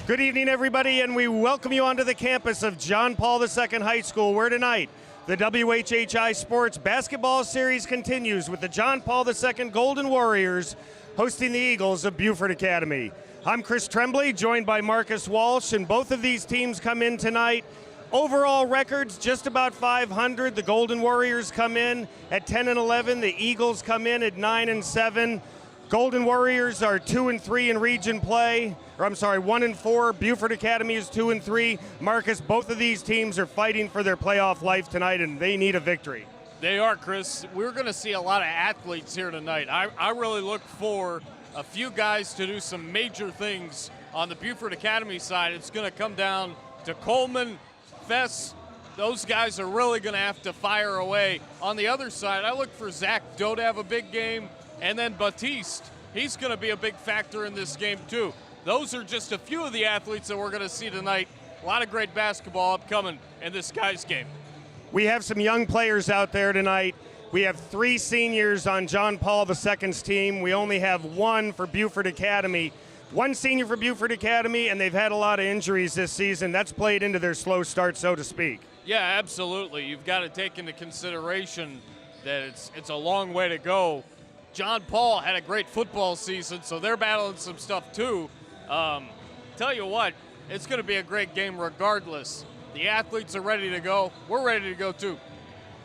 Good evening, everybody, and we welcome you onto the campus of John Paul II High School, where tonight the WHHI Sports Basketball Series continues with the John Paul II Golden Warriors hosting the Eagles of Beaufort Academy. I'm Chris Tremblay, joined by Marcus Walsh, and both of these teams come in tonight. Overall records, just about 500. The Golden Warriors come in at 10-11. The Eagles come in at 9-7. Golden Warriors are 2-3 in region play, or I'm sorry, 1-4. Beaufort Academy is 2-3. Marcus, both of these teams are fighting for their playoff life tonight, and they need a victory. They are, Chris. We're going to see a lot of athletes here tonight. I really look for a few guys to do some major things on the Beaufort Academy side. It's going to come down to Coleman, Fess. Those guys are really going to have to fire away. On the other side, I look for Zach Doe to have a big game. And then Batiste, he's going to be a big factor in this game too. Those are just a few of the athletes that we're going to see tonight. A lot of great basketball upcoming in this guys game. We have some young players out there tonight. We have 3 seniors on John Paul II's team. We only have 1 for Beaufort Academy. 1 senior for Beaufort Academy, and they've had a lot of injuries this season. That's played into their slow start, so to speak. Yeah, absolutely. You've got to take into consideration that it's a long way to go. John Paul had a great football season, so they're battling some stuff too. Tell you what, it's going to be a great game regardless. The athletes are ready to go. We're ready to go too.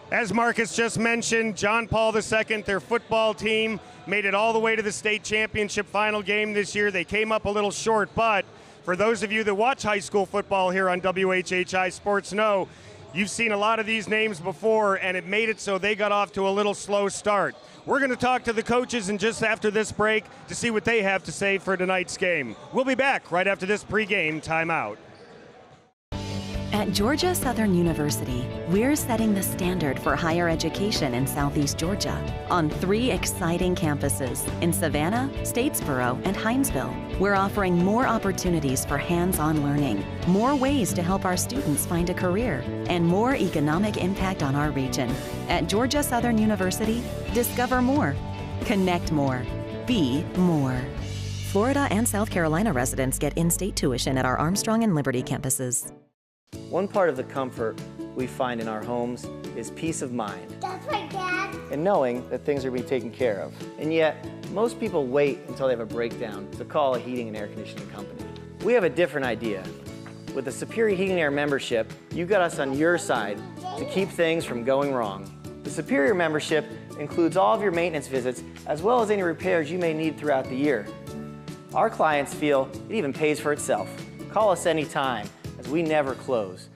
As Marcus just mentioned, John Paul II, their football team, made it all the way to the state championship final game this year. They came up a little short, but for those of you that watch high school football here on WHHI Sports know, you've seen a lot of these names before, and it made it so they got off to a little slow start. We're going to talk to the coaches in just after this break to see what they have to say for tonight's game. We'll be back right after this pregame timeout. At Georgia Southern University, we're setting the standard for higher education in Southeast Georgia on 3 exciting campuses in Savannah, Statesboro, and Hinesville. We're offering more opportunities for hands-on learning, more ways to help our students find a career, and more economic impact on our region. At Georgia Southern University, discover more, connect more, be more. Florida and South Carolina residents get in-state tuition at our Armstrong and Liberty campuses. One part of the comfort we find in our homes is peace of mind. That's right, Dad. And knowing that things are being taken care of. And yet, most people wait until they have a breakdown to call a heating and air conditioning company. We have a different idea. With the Superior Heating and Air membership, you've got us on your side to keep things from going wrong. The Superior membership includes all of your maintenance visits as well as any repairs you may need throughout the year. Our clients feel it even pays for itself. Call us anytime, as we never close.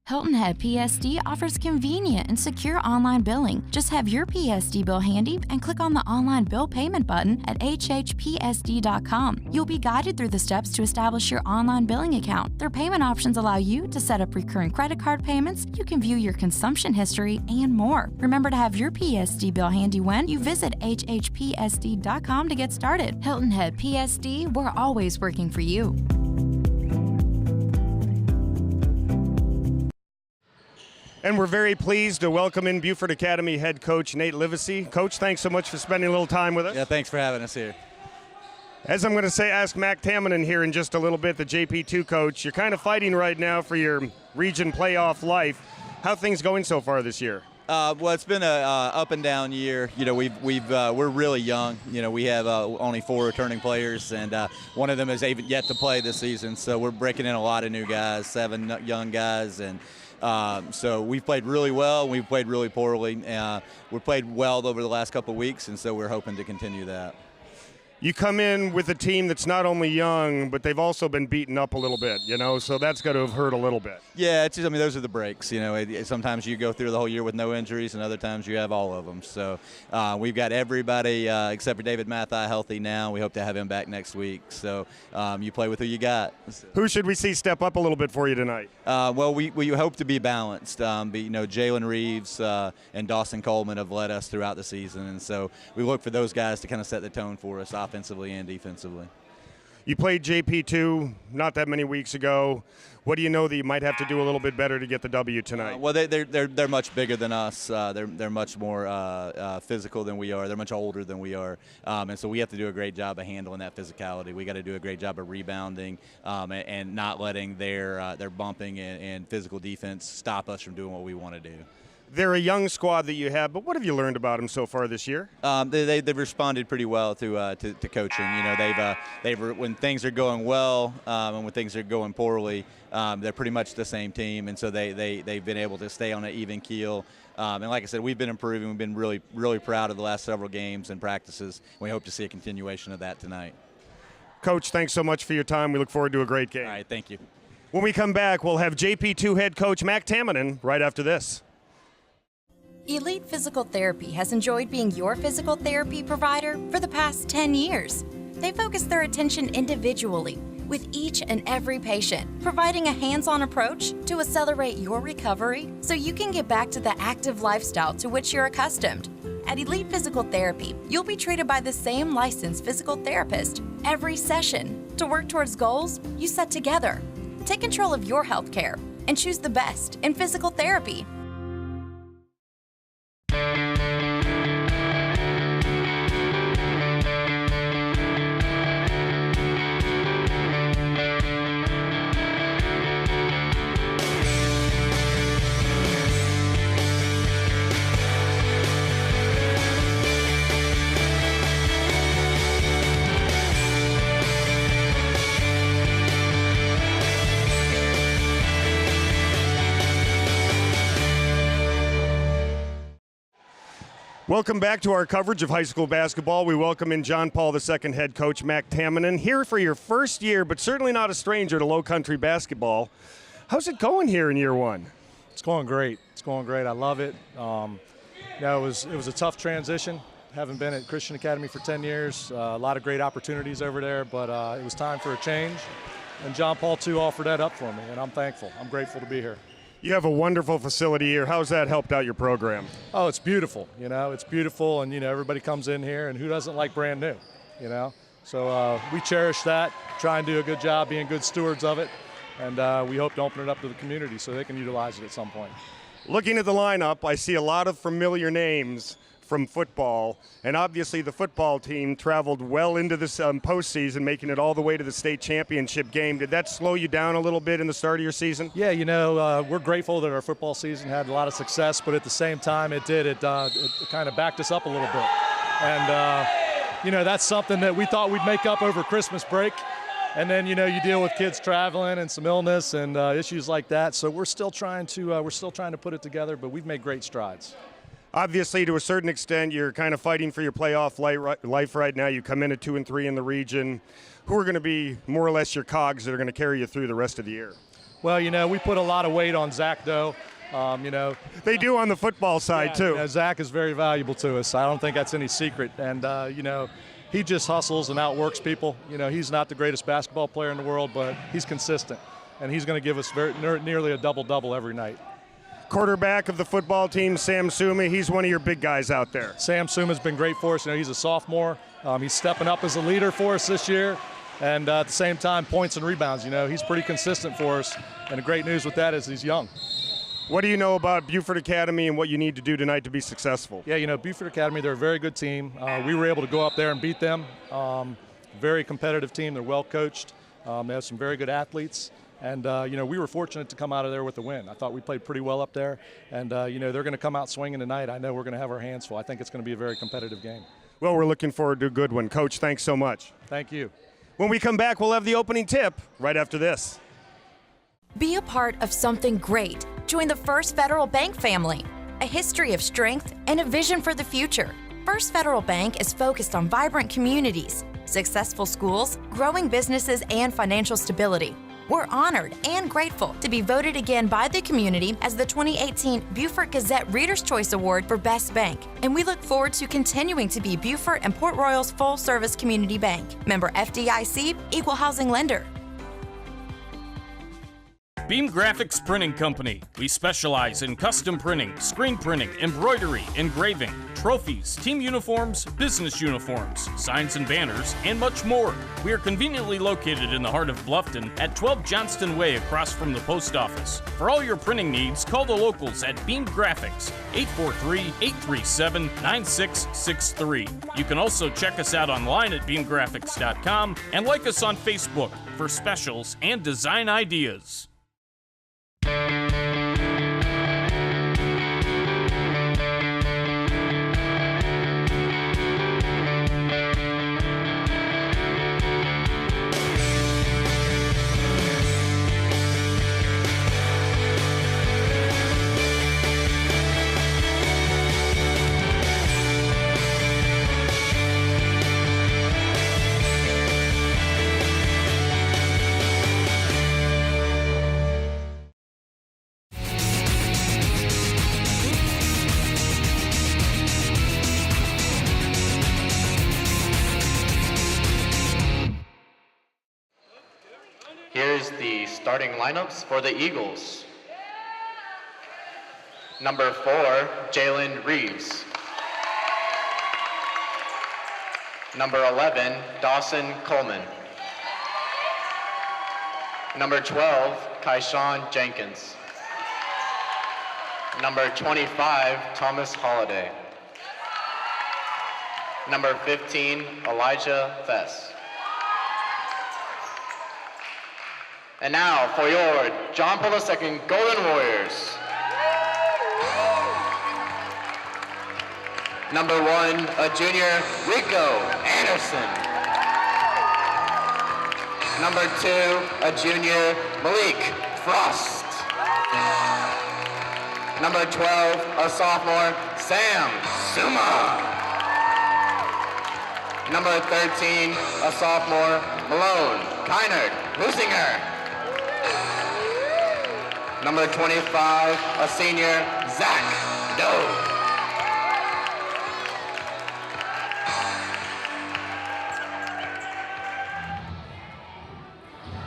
Hilton Head PSD offers convenient and secure online billing. Just have your PSD bill handy and click on the online bill payment button at WHHPSD.com. You'll be guided through the steps to establish your online billing account. Their payment options allow you to set up recurring credit card payments, you can view your consumption history, and more. Remember to have your PSD bill handy when you visit HHPSD.com to get started. Hilton Head PSD, we're always working for you. And we're very pleased to welcome in Beaufort Academy head coach Nate Livesey. Coach, thanks so much for spending a little time with us. Yeah, thanks for having us here. As I'm going to ask Mac Tamminen here in just a little bit, the JP2 coach, you're kind of fighting right now for your region playoff life. How are things going so far this year? Well, it's been a up and down year. You know, we're really young. You know, we have only 4 returning players, and one of them is even yet to play this season. So we're breaking in a lot of new guys, 7 young guys, and so we've played really well. We've played really poorly. We've played well over the last couple of weeks, and so we're hoping to continue that. You come in with a team that's not only young, but they've also been beaten up a little bit, you know, so that's got to have hurt a little bit. Yeah, I mean, those are the breaks. You know, sometimes you go through the whole year with no injuries, and other times you have all of them. So we've got everybody except for David Mathai healthy now. We hope to have him back next week. So you play with who you got. Who should we see step up a little bit for you tonight? Well, we hope to be balanced. You know, Jalen Reeves and Dawson Coleman have led us throughout the season, and so we look for those guys to kind of set the tone for us offensively and defensively. You played JP2 not that many weeks ago. What do you know that you might have to do a little bit better to get the W tonight? Well, they're much bigger than us. They're much more physical than we are. They're much older than we are, and so we have to do a great job of handling that physicality. We got to do a great job of rebounding and not letting their bumping and physical defense stop us from doing what we want to do. They're a young squad that you have, but what have you learned about them so far this year? They've responded pretty well to coaching. You know, they've when things are going well and when things are going poorly, they're pretty much the same team, and so they've been able to stay on an even keel. And like I said, we've been improving. We've been really proud of the last several games and practices. We hope to see a continuation of that tonight. Coach, thanks so much for your time. We look forward to a great game. All right, thank you. When we come back, we'll have JP2 head coach Mac Tamminen right after this. Elite Physical Therapy has enjoyed being your physical therapy provider for the past 10 years. They focus their attention individually with each and every patient, providing a hands-on approach to accelerate your recovery so you can get back to the active lifestyle to which you're accustomed. At Elite Physical Therapy, you'll be treated by the same licensed physical therapist every session to work towards goals you set together. Take control of your health care and choose the best in physical therapy. Welcome back to our coverage of high school basketball. We welcome in John Paul II head coach Mac Tamminen, here for your first year, but certainly not a stranger to Lowcountry basketball. How's it going here in year one? It's going great. It's going great. I love it. It was a tough transition. Haven't been at Christian Academy for 10 years. A lot of great opportunities over there, but it was time for a change. And John Paul II offered that up for me, and I'm thankful. I'm grateful to be here. You have a wonderful facility here. How's that helped out your program? Oh, it's beautiful. You know, it's beautiful, and everybody comes in here, and who doesn't like brand new? So we cherish that. Try and do a good job, being good stewards of it, and we hope to open it up to the community so they can utilize it at some point. Looking at the lineup, I see a lot of familiar names from football, and obviously the football team traveled well into this postseason, making it all the way to the state championship game. Did that slow you down a little bit in the start of your season? Yeah, we're grateful that our football season had a lot of success, but at the same time it kind of backed us up a little bit. And, that's something that we thought we'd make up over Christmas break. And then, you deal with kids traveling and some illness and issues like that. So we're still trying to put it together, but we've made great strides. Obviously, to a certain extent, you're kind of fighting for your playoff life right now. You come in at 2-3 in the region. Who are going to be more or less your cogs that are going to carry you through the rest of the year? Well, we put a lot of weight on Zach Doe. They do on the football side, too. Zach is very valuable to us. I don't think that's any secret. And, he just hustles and outworks people. He's not the greatest basketball player in the world, but he's consistent. And he's going to give us nearly a double-double every night. Quarterback of the football team, Sam Suma, he's one of your big guys out there. Sam Suma's been great for us. He's a sophomore. He's stepping up as a leader for us this year. And at the same time, points and rebounds. He's pretty consistent for us. And the great news with that is he's young. What do you know about Beaufort Academy and what you need to do tonight to be successful? Yeah, Beaufort Academy, they're a very good team. We were able to go up there and beat them. Very competitive team. They're well coached. They have some very good athletes. And, we were fortunate to come out of there with a win. I thought we played pretty well up there. And, they're going to come out swinging tonight. I know we're going to have our hands full. I think it's going to be a very competitive game. Well, we're looking forward to a good one. Coach, thanks so much. Thank you. When we come back, we'll have the opening tip right after this. Be a part of something great. Join the First Federal Bank family. A history of strength and a vision for the future. First Federal Bank is focused on vibrant communities, successful schools, growing businesses, and financial stability. We're honored and grateful to be voted again by the community as the 2018 Beaufort Gazette Reader's Choice Award for Best Bank, and we look forward to continuing to be Beaufort and Port Royal's full-service community bank. Member FDIC, Equal Housing Lender. Beam Graphics Printing Company. We specialize in custom printing, screen printing, embroidery, engraving, trophies, team uniforms, business uniforms, signs and banners, and much more. We are conveniently located in the heart of Bluffton at 12 Johnston Way across from the post office. For all your printing needs, call the locals at Beam Graphics, 843-837-9663. You can also check us out online at beamgraphics.com and like us on Facebook for specials and design ideas. Here's the starting lineups for the Eagles. Number 4, Jalen Reeves. Number 11, Dawson Coleman. Number 12, Kaishawn Jenkins. Number 25, Thomas Holliday. Number 15, Elijah Fess. And now for your John Paul II Golden Warriors. Number 1, a junior, Rico Anderson. Number 2, a junior, Malik Frost. Number 12, a sophomore, Sam Suma. Number 13, a sophomore, Malone Kynard Husinger. Number 25, a senior, Zach Doe.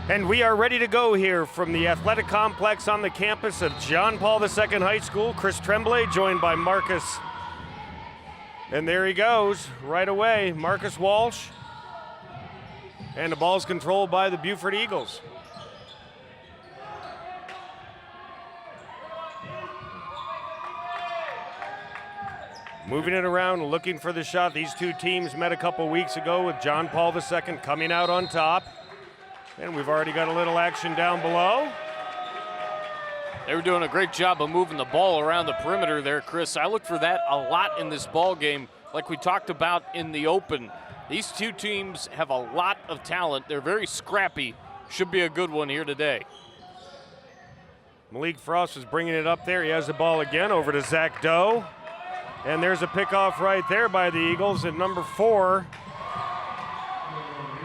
And we are ready to go here from the athletic complex on the campus of John Paul II High School. Chris Tremblay joined by Marcus. And there he goes right away, Marcus Walsh. And the ball's controlled by the Beaufort Eagles. Moving it around, looking for the shot. These two teams met a couple weeks ago with John Paul II coming out on top. And we've already got a little action down below. They were doing a great job of moving the ball around the perimeter there, Chris. I look for that a lot in this ball game, like we talked about in the open. These two teams have a lot of talent. They're very scrappy. Should be a good one here today. Malik Frost is bringing it up there. He has the ball again over to Zach Doe. And there's a pickoff right there by the Eagles at number 4.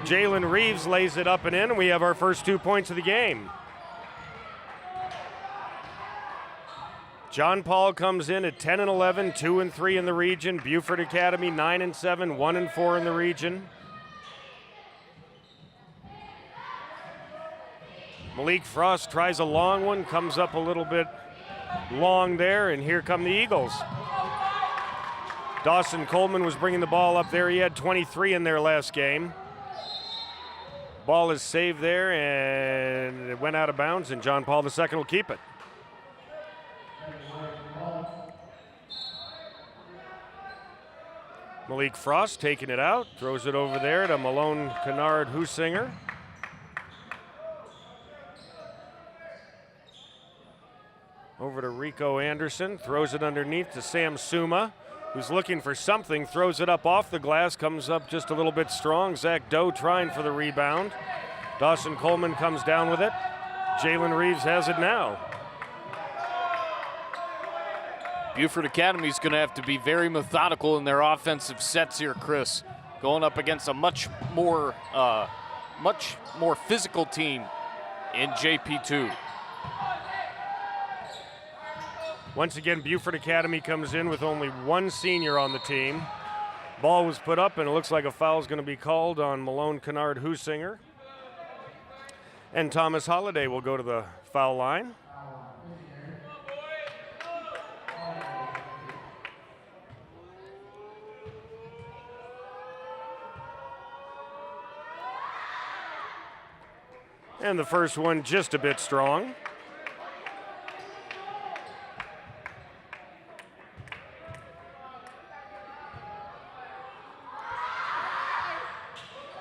Jalen Reeves lays it up and in, and we have our first 2 points of the game. John Paul comes in at 10-11, 2-3 in the region. Beaufort Academy 9-7, 1-4 in the region. Malik Frost tries a long one, comes up a little bit long there, and here come the Eagles. Dawson Coleman was bringing the ball up there. He had 23 in their last game. Ball is saved there, and it went out of bounds, and John Paul II will keep it. Malik Frost taking it out, throws it over there to Malone Kennard Husinger. Over to Rico Anderson, throws it underneath to Sam Suma, who's looking for something, throws it up off the glass, comes up just a little bit strong. Zach Doe trying for the rebound. Dawson Coleman comes down with it. Jalen Reeves has it now. Beaufort Academy is going to have to be very methodical in their offensive sets here, Chris. Going up against a much more physical team in JP2. Once again, Beaufort Academy comes in with only one senior on the team. Ball was put up, and it looks like a foul is going to be called on Malone Kennard Husinger. And Thomas Holliday will go to the foul line. And the first one just a bit strong.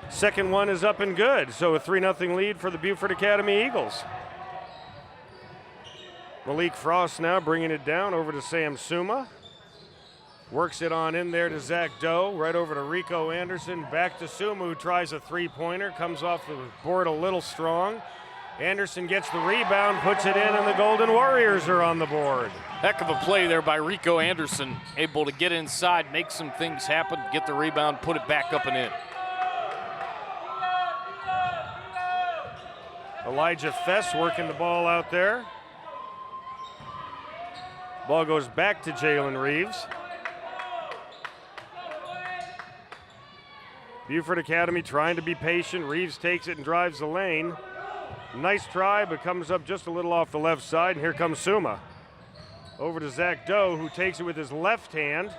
Second one is up and good, so a 3-0 lead for the Beaufort Academy Eagles. Malik Frost now bringing it down over to Sam Suma. Works it on in there to Zach Doe, right over to Rico Anderson, back to Suma, who tries a three-pointer, comes off the board a little strong. Anderson gets the rebound, puts it in, and the Golden Warriors are on the board. Heck of a play there by Rico Anderson, able to get inside, make some things happen, get the rebound, put it back up and in. Elijah Fess working the ball out there. Ball goes back to Jalen Reeves. Beaufort Academy trying to be patient. Reeves takes it and drives the lane. Nice try, but comes up just a little off the left side, and here comes Suma. Over to Zach Doe, who takes it with his left hand.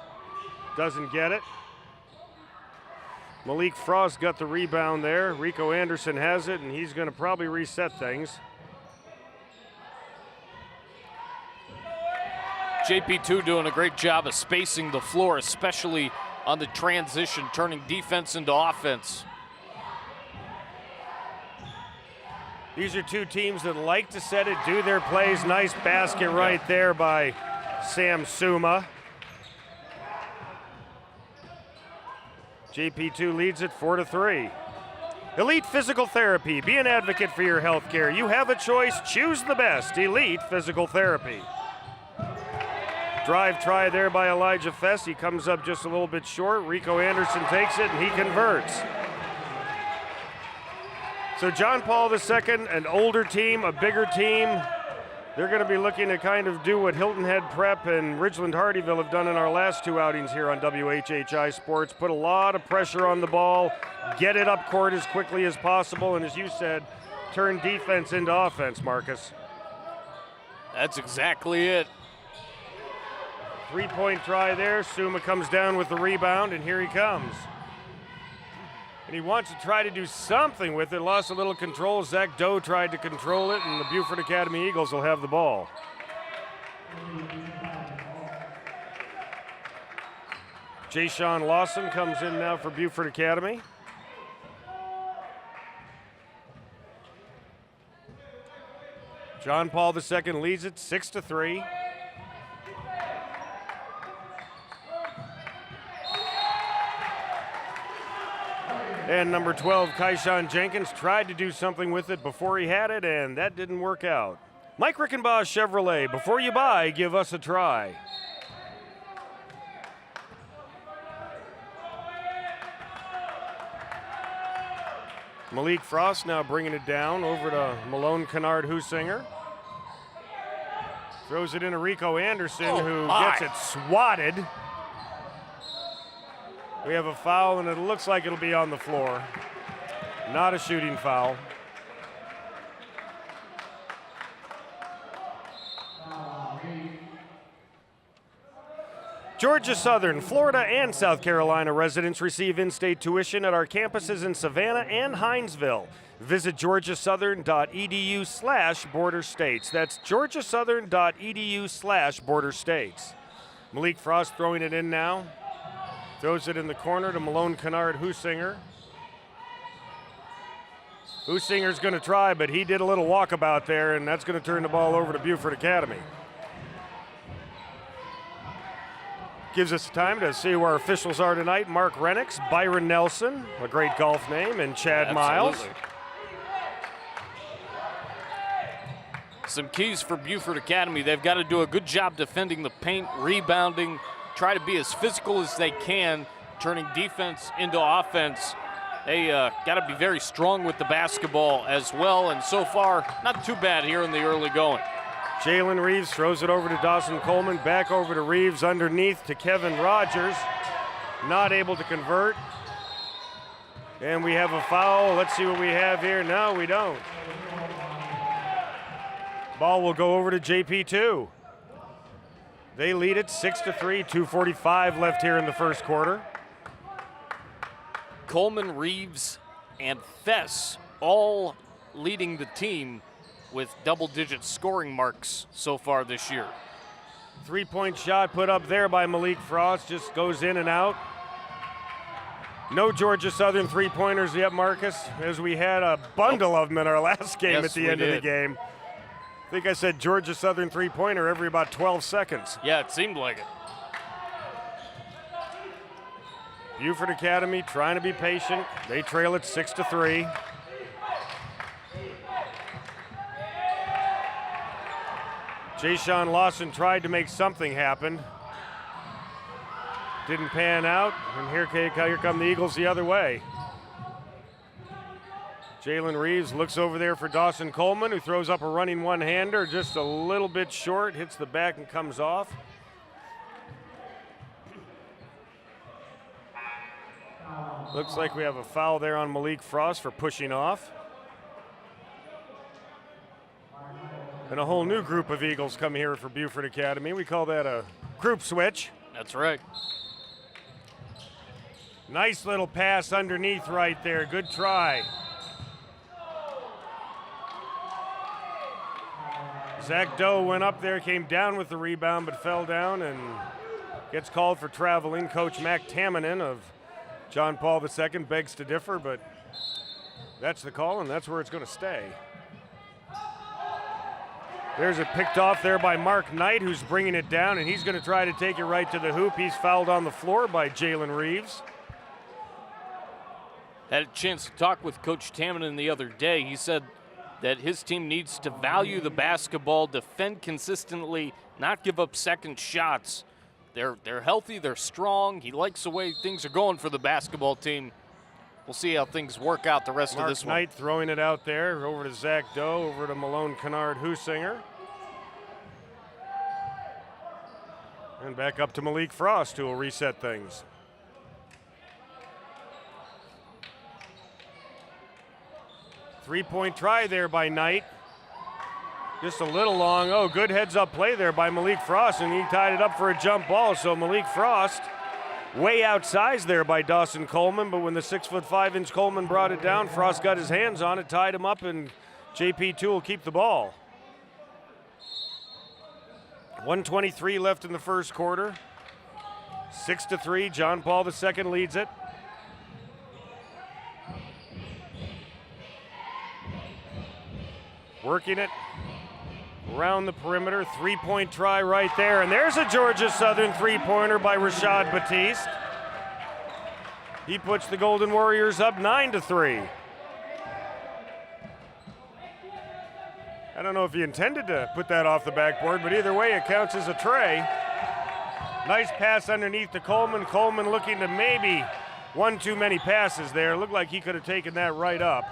Doesn't get it. Malik Frost got the rebound there. Rico Anderson has it, and he's going to probably reset things. JP2 doing a great job of spacing the floor, especially on the transition, turning defense into offense. These are two teams that like to set it, do their plays. Nice basket right there by Sam Suma. JP2 leads it 4-3. Elite Physical Therapy. Be an advocate for your health care. You have a choice. Choose the best. Elite Physical Therapy. Drive try there by Elijah Fess. He comes up just a little bit short. Rico Anderson takes it and he converts. So John Paul II, an older team, a bigger team. They're going to be looking to kind of do what Hilton Head Prep and Ridgeland Hardyville have done in our last two outings here on WHHI Sports. Put a lot of pressure on the ball, get it up court as quickly as possible, and as you said, turn defense into offense, Marcus. That's exactly it. Three-point try there. Suma comes down with the rebound, and here he comes. And he wants to try to do something with it. Lost a little control. Zach Doe tried to control it, and the Beaufort Academy Eagles will have the ball. Jay-Sean Lawson comes in now for Beaufort Academy. John Paul II leads it 6-3. And number 12, Kaishan Jenkins, tried to do something with it before he had it, and that didn't work out. Mike Rickenbaugh Chevrolet, before you buy, give us a try. Malik Frost now bringing it down over to Malone Kennard Husinger. Throws it into Rico Anderson, who gets it swatted. We have a foul, and it looks like it'll be on the floor. Not a shooting foul. Georgia Southern, Florida, and South Carolina residents receive in-state tuition at our campuses in Savannah and Hinesville. Visit georgiasouthern.edu/border states. That's georgiasouthern.edu/border states. Malik Frost throwing it in now. Throws it in the corner to Malone Kennard Husinger. Husinger's going to try, but he did a little walkabout there, and that's going to turn the ball over to Beaufort Academy. Gives us time to see where our officials are tonight. Mark Renix, Byron Nelson, a great golf name, and Chad Miles. Some keys for Beaufort Academy. They've got to do a good job defending the paint, rebounding, try to be as physical as they can, turning defense into offense. They got to be very strong with the basketball as well, and so far, not too bad here in the early going. Jalen Reeves throws it over to Dawson Coleman, back over to Reeves, underneath to Kevin Rogers. Not able to convert. And we have a foul. Let's see what we have here. No, we don't. Ball will go over to JP2. They lead it 6-3, 2:45 left here in the first quarter. Coleman, Reeves, and Fess all leading the team with double-digit scoring marks so far this year. Three-point shot put up there by Malik Frost, just goes in and out. No Georgia Southern three-pointers yet, Marcus, as we had a bundle of them in our last game at the end of the game. I think I said Georgia Southern three-pointer every about 12 seconds. Yeah, it seemed like it. Beaufort Academy trying to be patient. They trail it 6-3. Jay-Sean Lawson tried to make something happen. Didn't pan out, and here come the Eagles the other way. Jalen Reeves looks over there for Dawson Coleman, who throws up a running one-hander, just a little bit short, hits the back and comes off. Looks like we have a foul there on Malik Frost for pushing off. And a whole new group of Eagles come here for Beaufort Academy. We call that a group switch. That's right. Nice little pass underneath right there. Good try. Zach Doe went up there, came down with the rebound, but fell down and gets called for traveling. Coach Mac Tamminen of John Paul II begs to differ, but that's the call, and that's where it's going to stay. There's it picked off there by Mark Knight, who's bringing it down, and he's going to try to take it right to the hoop. He's fouled on the floor by Jalen Reeves. Had a chance to talk with Coach Tamminen the other day. He said that his team needs to value the basketball, defend consistently, not give up second shots. They're healthy, they're strong. He likes the way things are going for the basketball team. We'll see how things work out the rest of this one. Mark Knight throwing it out there, over to Zach Doe, over to Malone Kennard Husinger. And back up to Malik Frost, who will reset things. Three-point try there by Knight. Just a little long. Oh, good heads-up play there by Malik Frost, and he tied it up for a jump ball. So Malik Frost way outsized there by Dawson Coleman, but when the 6'5" Coleman brought it down, Frost got his hands on it, tied him up, and JP2 will keep the ball. 1:23 left in the first quarter. 6-3, John Paul II leads it. Working it around the perimeter, three-point try right there, and there's a Georgia Southern three-pointer by Rashad Batiste. He puts the Golden Warriors up 9-3. I don't know if he intended to put that off the backboard, but either way, it counts as a tray. Nice pass underneath to Coleman. Coleman looking to maybe one too many passes there. Looked like he could have taken that right up.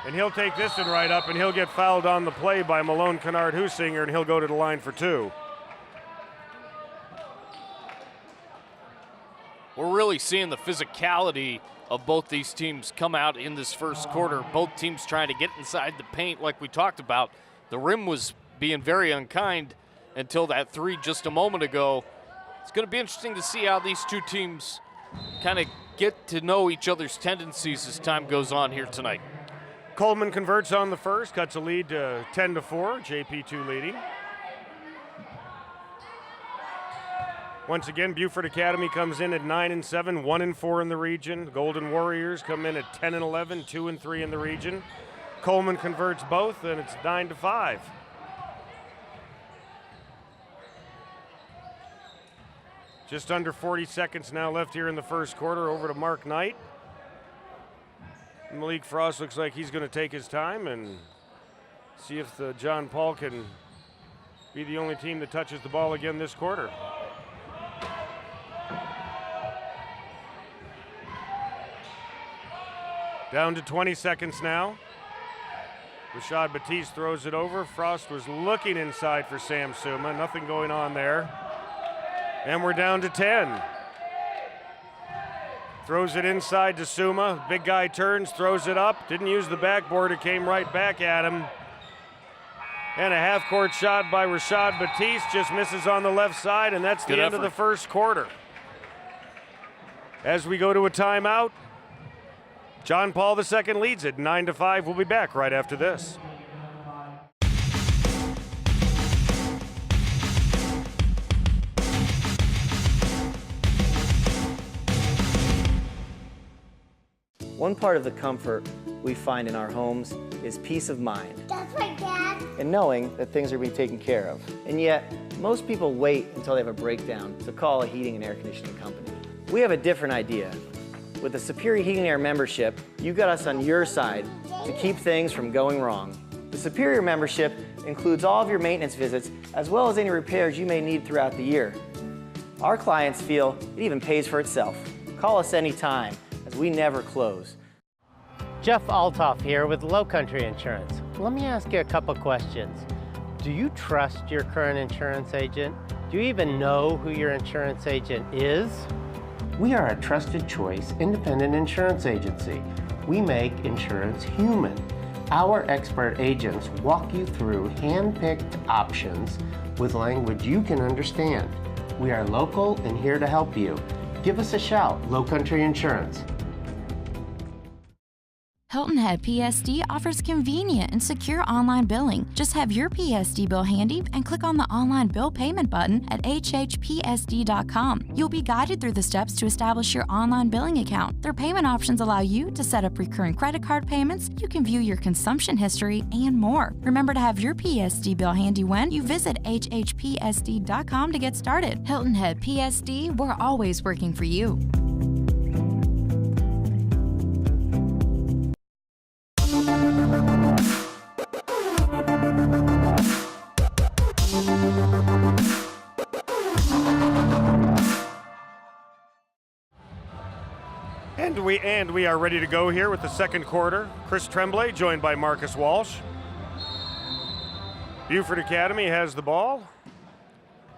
And he'll take this one right up, and he'll get fouled on the play by Malone Kennard Husinger, and he'll go to the line for two. We're really seeing the physicality of both these teams come out in this first quarter. Both teams trying to get inside the paint like we talked about. The rim was being very unkind until that three just a moment ago. It's going to be interesting to see how these two teams kind of get to know each other's tendencies as time goes on here tonight. Coleman converts on the first, cuts a lead to 10-4, JP2 leading. Once again, Beaufort Academy comes in at 9-7, 1-4 in the region. Golden Warriors come in at 10-11, 2-3 in the region. Coleman converts both, and it's 9-5. Just under 40 seconds now left here in the first quarter. Over to Mark Knight. Malik Frost looks like he's going to take his time and see if the John Paul can be the only team that touches the ball again this quarter. Down to 20 seconds now. Rashad Batiste throws it over. Frost was looking inside for Sam Suma. Nothing going on there. And we're down to 10. Throws it inside to Suma. Big guy turns, throws it up. Didn't use the backboard. It came right back at him. And a half-court shot by Rashad Batiste just misses on the left side, and that's the end of the first quarter. As we go to a timeout, John Paul II leads it 9-5. We'll be back right after this. One part of the comfort we find in our homes is peace of mind. That's right, Dad. And knowing that things are being taken care of. And yet, most people wait until they have a breakdown to call a heating and air conditioning company. We have a different idea. With the Superior Heating and Air membership, you've got us on your side to keep things from going wrong. The Superior membership includes all of your maintenance visits as well as any repairs you may need throughout the year. Our clients feel it even pays for itself. Call us anytime, as we never close. Jeff Altoff here with Lowcountry Insurance. Let me ask you a couple questions. Do you trust your current insurance agent? Do you even know who your insurance agent is? We are a trusted choice independent insurance agency. We make insurance human. Our expert agents walk you through hand-picked options with language you can understand. We are local and here to help you. Give us a shout, Lowcountry Insurance. Hilton Head PSD offers convenient and secure online billing. Just have your PSD bill handy and click on the online bill payment button at WHHITV.com. You'll be guided through the steps to establish your online billing account. Their payment options allow you to set up recurring credit card payments, you can view your consumption history, and more. Remember to have your PSD bill handy when you visit WHHPSD.com to get started. Hilton Head PSD, we're always working for you. And we are ready to go here with the second quarter. Chris Tremblay joined by Marcus Walsh. Beaufort Academy has the ball.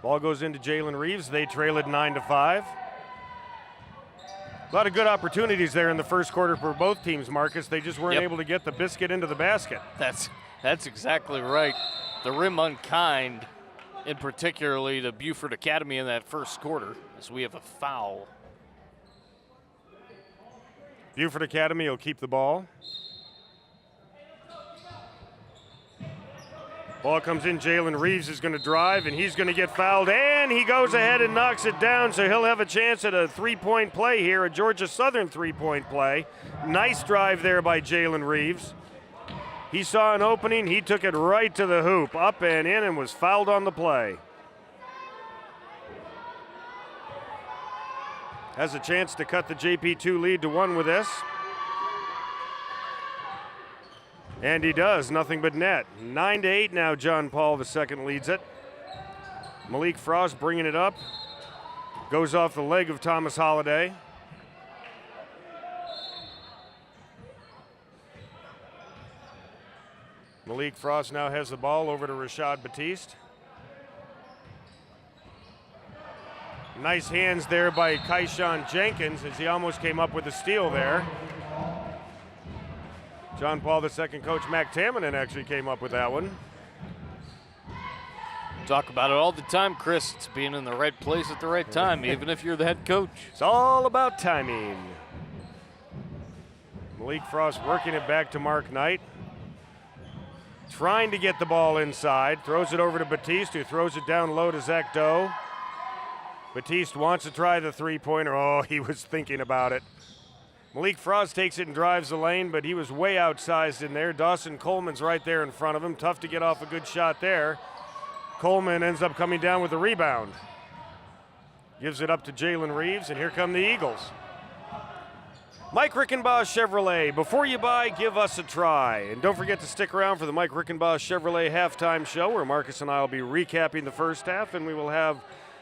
Ball goes into Jalen Reeves. They trail it 9-5. A lot of good opportunities there in the first quarter for both teams, Marcus. They just weren't able to get the biscuit into the basket. That's exactly right. The rim unkind, in particularly to Beaufort Academy in that first quarter, as we have a foul. Beaufort Academy will keep the ball. Ball comes in, Jalen Reeves is going to drive, and he's going to get fouled, and he goes ahead and knocks it down, so he'll have a chance at a three-point play here, a Georgia Southern three-point play. Nice drive there by Jalen Reeves. He saw an opening, he took it right to the hoop, up and in, and was fouled on the play. Has a chance to cut the JP2 lead to 1 with this. And he does, nothing but net. 9-8 now, John Paul II leads it. Malik Frost bringing it up. Goes off the leg of Thomas Holliday. Malik Frost now has the ball over to Rashad Batiste. Nice hands there by Kaishan Jenkins as he almost came up with a steal there. John Paul II coach Mac Tamminen actually came up with that one. Talk about it all the time, Chris. It's being in the right place at the right time, even if you're the head coach. It's all about timing. Malik Frost working it back to Mark Knight. Trying to get the ball inside. Throws it over to Batiste, who throws it down low to Zach Doe. Batiste wants to try the three-pointer. Oh, he was thinking about it. Malik Frost takes it and drives the lane, but he was way outsized in there. Dawson Coleman's right there in front of him. Tough to get off a good shot there. Coleman ends up coming down with the rebound. Gives it up to Jalen Reeves, and here come the Eagles. Mike Rickenbaugh Chevrolet. Before you buy, give us a try. And don't forget to stick around for the Mike Rickenbaugh Chevrolet halftime show, where Marcus and I will be recapping the first half, and we will have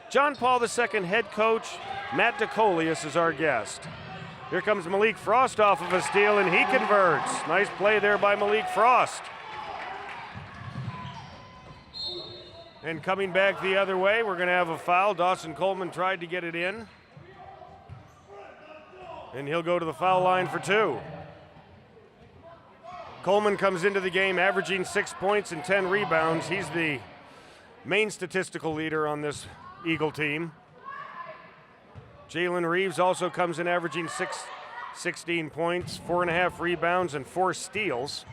John Paul II head coach Matt DeColius is our guest. Here comes Malik Frost off of a steal, and he converts. Nice play there by Malik Frost. And coming back the other way, we're going to have a foul. Dawson Coleman tried to get it in. And he'll go to the foul line for 2. Coleman comes into the game averaging 6 points and 10 rebounds. He's the main statistical leader on this Eagle team. Jalen Reeves also comes in averaging 16 points, 4.5 rebounds, and 4 steals.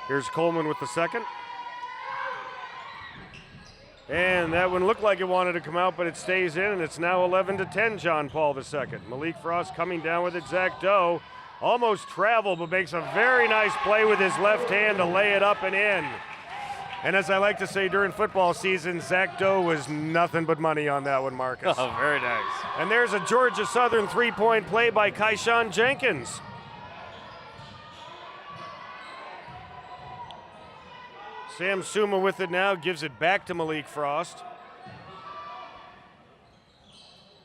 Here's Coleman with the second. And that one looked like it wanted to come out, but it stays in, and it's now 11-10, John Paul II. Malik Frost coming down with it. Zach Doe almost traveled, but makes a very nice play with his left hand to lay it up and in. And as I like to say during football season, Zach Doe was nothing but money on that one, Marcus. Oh, very nice. And there's a Georgia Southern three-point play by Kaishan Jenkins. Sam Suma with it now, gives it back to Malik Frost.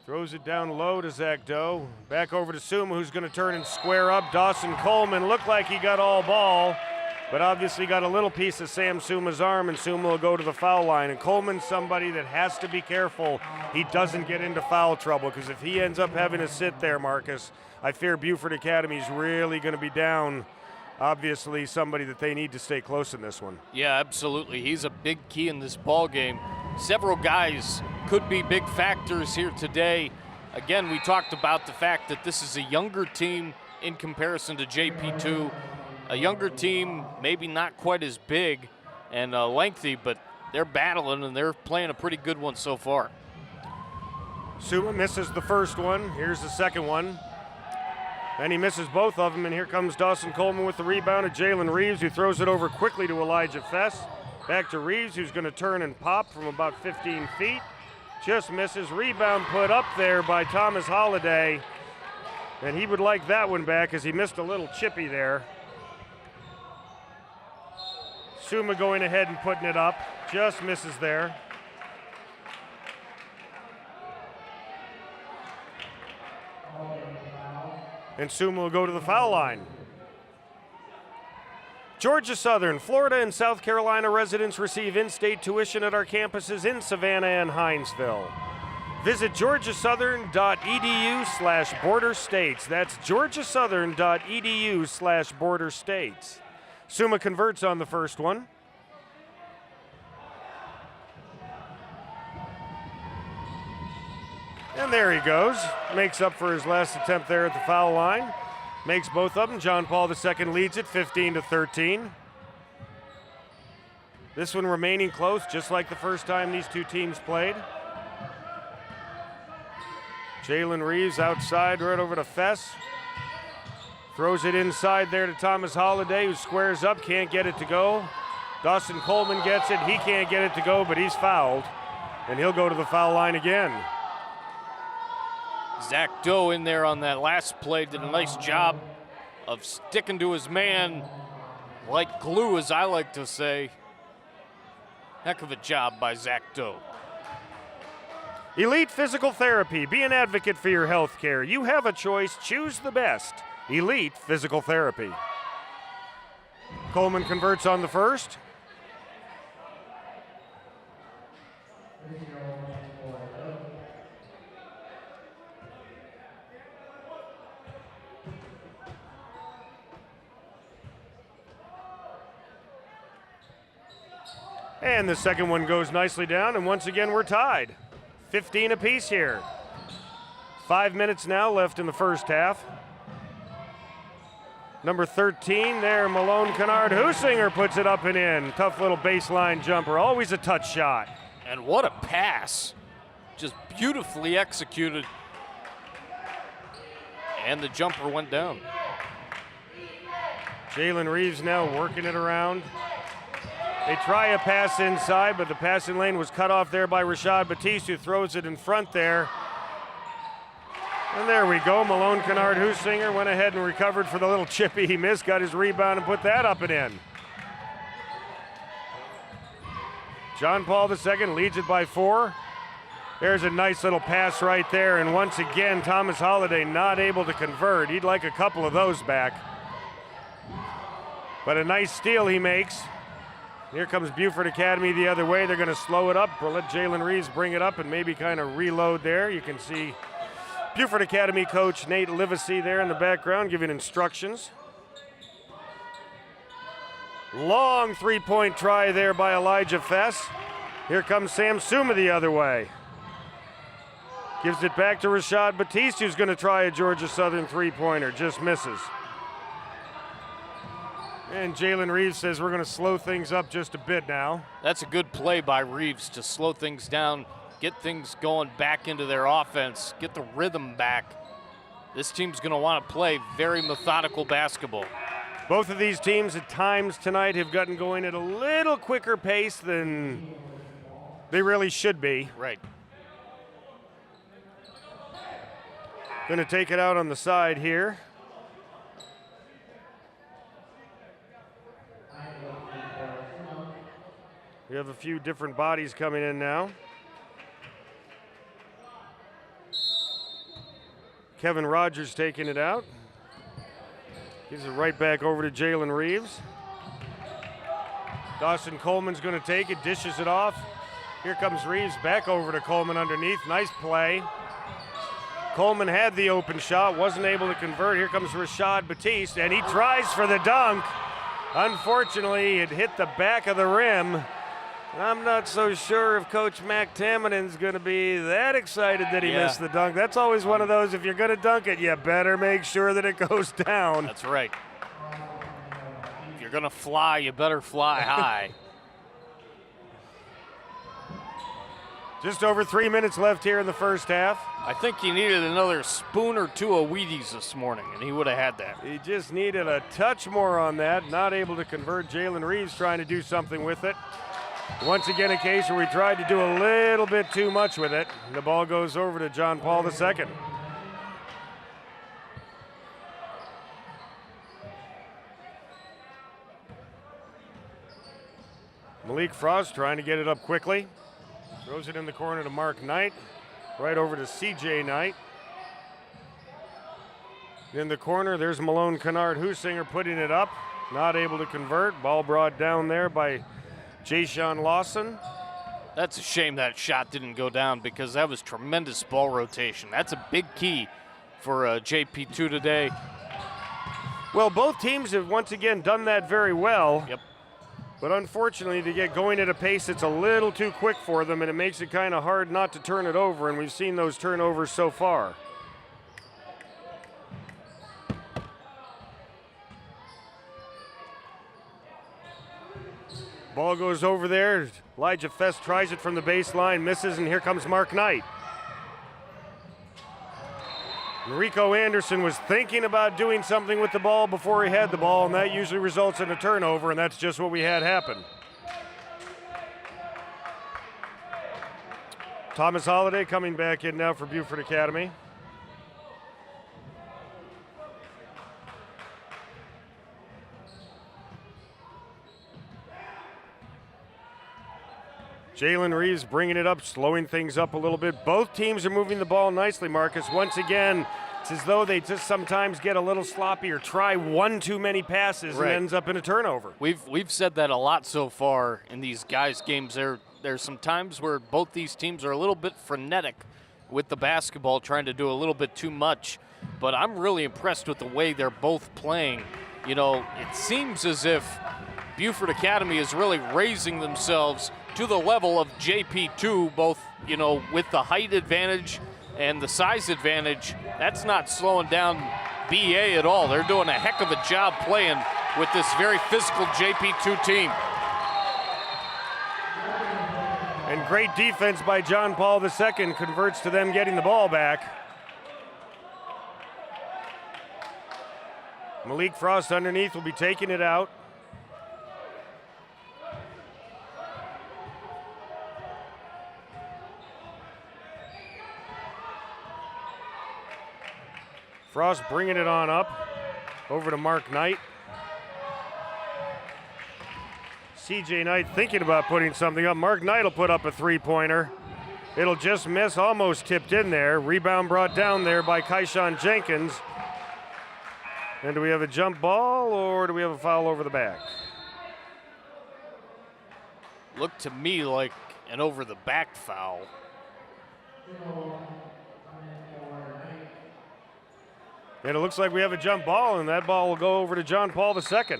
Throws it down low to Zach Doe. Back over to Suma, who's going to turn and square up. Dawson Coleman looked like he got all ball, but obviously got a little piece of Sam Suma's arm, and Suma will go to the foul line. And Coleman's somebody that has to be careful he doesn't get into foul trouble, because if he ends up having to sit there, Marcus, I fear Beaufort Academy's really going to be down. Obviously somebody that they need to stay close in this one. Yeah, absolutely. He's a big key in this ball game. Several guys could be big factors here today. Again, we talked about the fact that this is a younger team in comparison to JP2. A younger team, maybe not quite as big and lengthy, but they're battling and they're playing a pretty good one so far. Suma misses the first one. Here's the second one. And he misses both of them, and here comes Dawson Coleman with the rebound to Jalen Reeves, who throws it over quickly to Elijah Fess. Back to Reeves, who's going to turn and pop from about 15 feet. Just misses. Rebound put up there by Thomas Holliday, and he would like that one back as he missed a little chippy there. Suma going ahead and putting it up. Just misses there. And Suma will go to the foul line. Georgia Southern, Florida, and South Carolina residents receive in-state tuition at our campuses in Savannah and Hinesville. Visit georgiasouthern.edu/border states. That's georgiasouthern.edu/border states. Suma converts on the first one. And there he goes. Makes up for his last attempt there at the foul line. Makes both of them. John Paul II leads it 15-13. This one remaining close, just like the first time these two teams played. Jalen Reeves outside, right over to Fess. Throws it inside there to Thomas Holliday, who squares up, can't get it to go. Dawson Coleman gets it. He can't get it to go, but he's fouled. And he'll go to the foul line again. Zach Doe in there on that last play did a nice job of sticking to his man like glue, as I like to say. Heck of a job by Zach Doe. Elite Physical Therapy. Be an advocate for your health care. You have a choice. Choose the best. Elite Physical Therapy. Coleman converts on the first. And the second one goes nicely down, and once again we're tied. 15 apiece here. 5 minutes now left in the first half. Number 13 there, Malone Kennard Husinger puts it up and in. Tough little baseline jumper, always a touch shot. And what a pass. Just beautifully executed. And the jumper went down. Jalen Reeves now working it around. They try a pass inside, but the passing lane was cut off there by Rashad Batiste, who throws it in front there. And there we go. Malone Kennard Husinger went ahead and recovered for the little chippy he missed, got his rebound and put that up and in. John Paul II leads it by 4. There's a nice little pass right there, and once again, Thomas Holliday not able to convert. He'd like a couple of those back. But a nice steal he makes. Here comes Beaufort Academy the other way. They're going to slow it up. We'll let Jalen Reeves bring it up and maybe kind of reload there. You can see Beaufort Academy coach Nate Livesey there in the background giving instructions. Long three-point try there by Elijah Fess. Here comes Sam Suma the other way. Gives it back to Rashad Batiste, who's going to try a Georgia Southern three-pointer. Just misses. And Jalen Reeves says we're going to slow things up just a bit now. That's a good play by Reeves to slow things down, get things going back into their offense, get the rhythm back. This team's going to want to play very methodical basketball. Both of these teams at times tonight have gotten going at a little quicker pace than they really should be. Right. Going to take it out on the side here. We have a few different bodies coming in now. Kevin Rogers taking it out. Gives it right back over to Jalen Reeves. Dawson Coleman's going to take it, dishes it off. Here comes Reeves back over to Coleman underneath. Nice play. Coleman had the open shot, wasn't able to convert. Here comes Rashad Batiste, and he tries for the dunk. Unfortunately, it hit the back of the rim. I'm not so sure if Coach Mac Tamanen's going to be that excited that he missed the dunk. That's always one of those, if you're going to dunk it, you better make sure that it goes down. That's right. If you're going to fly, you better fly high. Just over 3 minutes left here in the first half. I think he needed another spoon or two of Wheaties this morning, and he would have had that. He just needed a touch more on that. Not able to convert. Jalen Reeves trying to do something with it. Once again, a case where we tried to do a little bit too much with it. The ball goes over to John Paul II. Malik Frost trying to get it up quickly. Throws it in the corner to Mark Knight. Right over to C.J. Knight. In the corner, there's Malone Kennard Husinger putting it up. Not able to convert. Ball brought down there by Jayshon Lawson. That's a shame that shot didn't go down because that was tremendous ball rotation. That's a big key for JP2 today. Well, both teams have once again done that very well. Yep. But unfortunately, they get going at a pace that's a little too quick for them, and it makes it kind of hard not to turn it over, and we've seen those turnovers so far. Ball goes over there. Elijah Fest tries it from the baseline, misses, and here comes Mark Knight. Rico Anderson was thinking about doing something with the ball before he had the ball, and that usually results in a turnover, and that's just what we had happen. Thomas Holliday coming back in now for Beaufort Academy. Jalen Reeves bringing it up, slowing things up a little bit. Both teams are moving the ball nicely, Marcus. Once again, it's as though they just sometimes get a little sloppy or try one too many passes and ends up in a turnover. We've said that a lot so far in these guys' games. There's some times where both these teams are a little bit frenetic with the basketball, trying to do a little bit too much. But I'm really impressed with the way they're both playing. You know, it seems as if Beaufort Academy is really raising themselves to the level of JP2, both, you know, with the height advantage and the size advantage. That's not slowing down BA at all. They're doing a heck of a job playing with this very physical JP2 team. And great defense by John Paul II converts to them getting the ball back. Malik Frost underneath will be taking it out. Frost bringing it on up, over to Mark Knight. C.J. Knight thinking about putting something up. Mark Knight will put up a three-pointer. It'll just miss, almost tipped in there. Rebound brought down there by Kaishan Jenkins. And do we have a jump ball or do we have a foul over the back? Looked to me like an over-the-back foul. And it looks like we have a jump ball, and that ball will go over to John Paul II.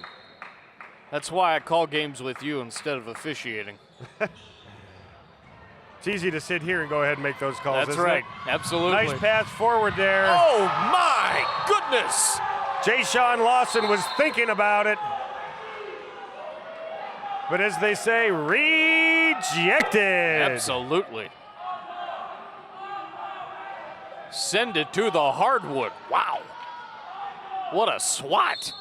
That's why I call games with you instead of officiating. It's easy to sit here and go ahead and make those calls. That's right. Absolutely. Nice pass forward there. Oh, my goodness. Jay-Sean Lawson was thinking about it. But as they say, rejected. Absolutely. Send it to the hardwood. Wow. What a swat.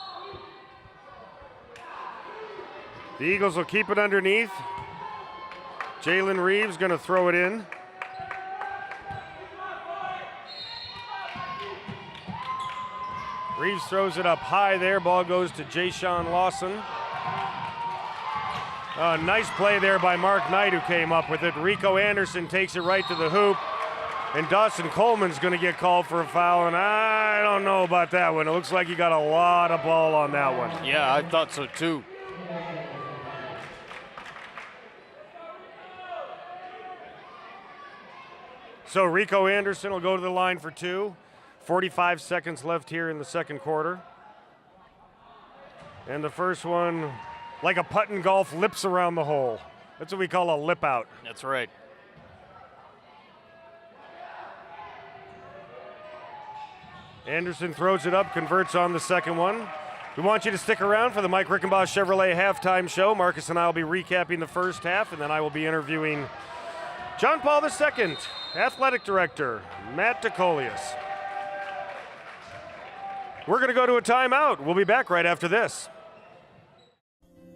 The Eagles will keep it underneath. Jalen Reeves going to throw it in. Reeves throws it up high there. Ball goes to Jay-Sean Lawson. Nice play there by Mark Knight, who came up with it. Rico Anderson takes it right to the hoop. And Dawson Coleman's going to get called for a foul, and I don't know about that one. It looks like he got a lot of ball on that one. Yeah, I thought so too. So Rico Anderson will go to the line for two. 45 seconds left here in the second quarter. And the first one, like a putt in golf, lips around the hole. That's what we call a lip out. That's right. Anderson throws it up, converts on the second one. We want you to stick around for the Mike Rickenbaugh Chevrolet halftime show. Marcus and I will be recapping the first half, and then I will be interviewing John Paul II, Athletic Director, Matt DeColius. We're going to go to a timeout. We'll be back right after this.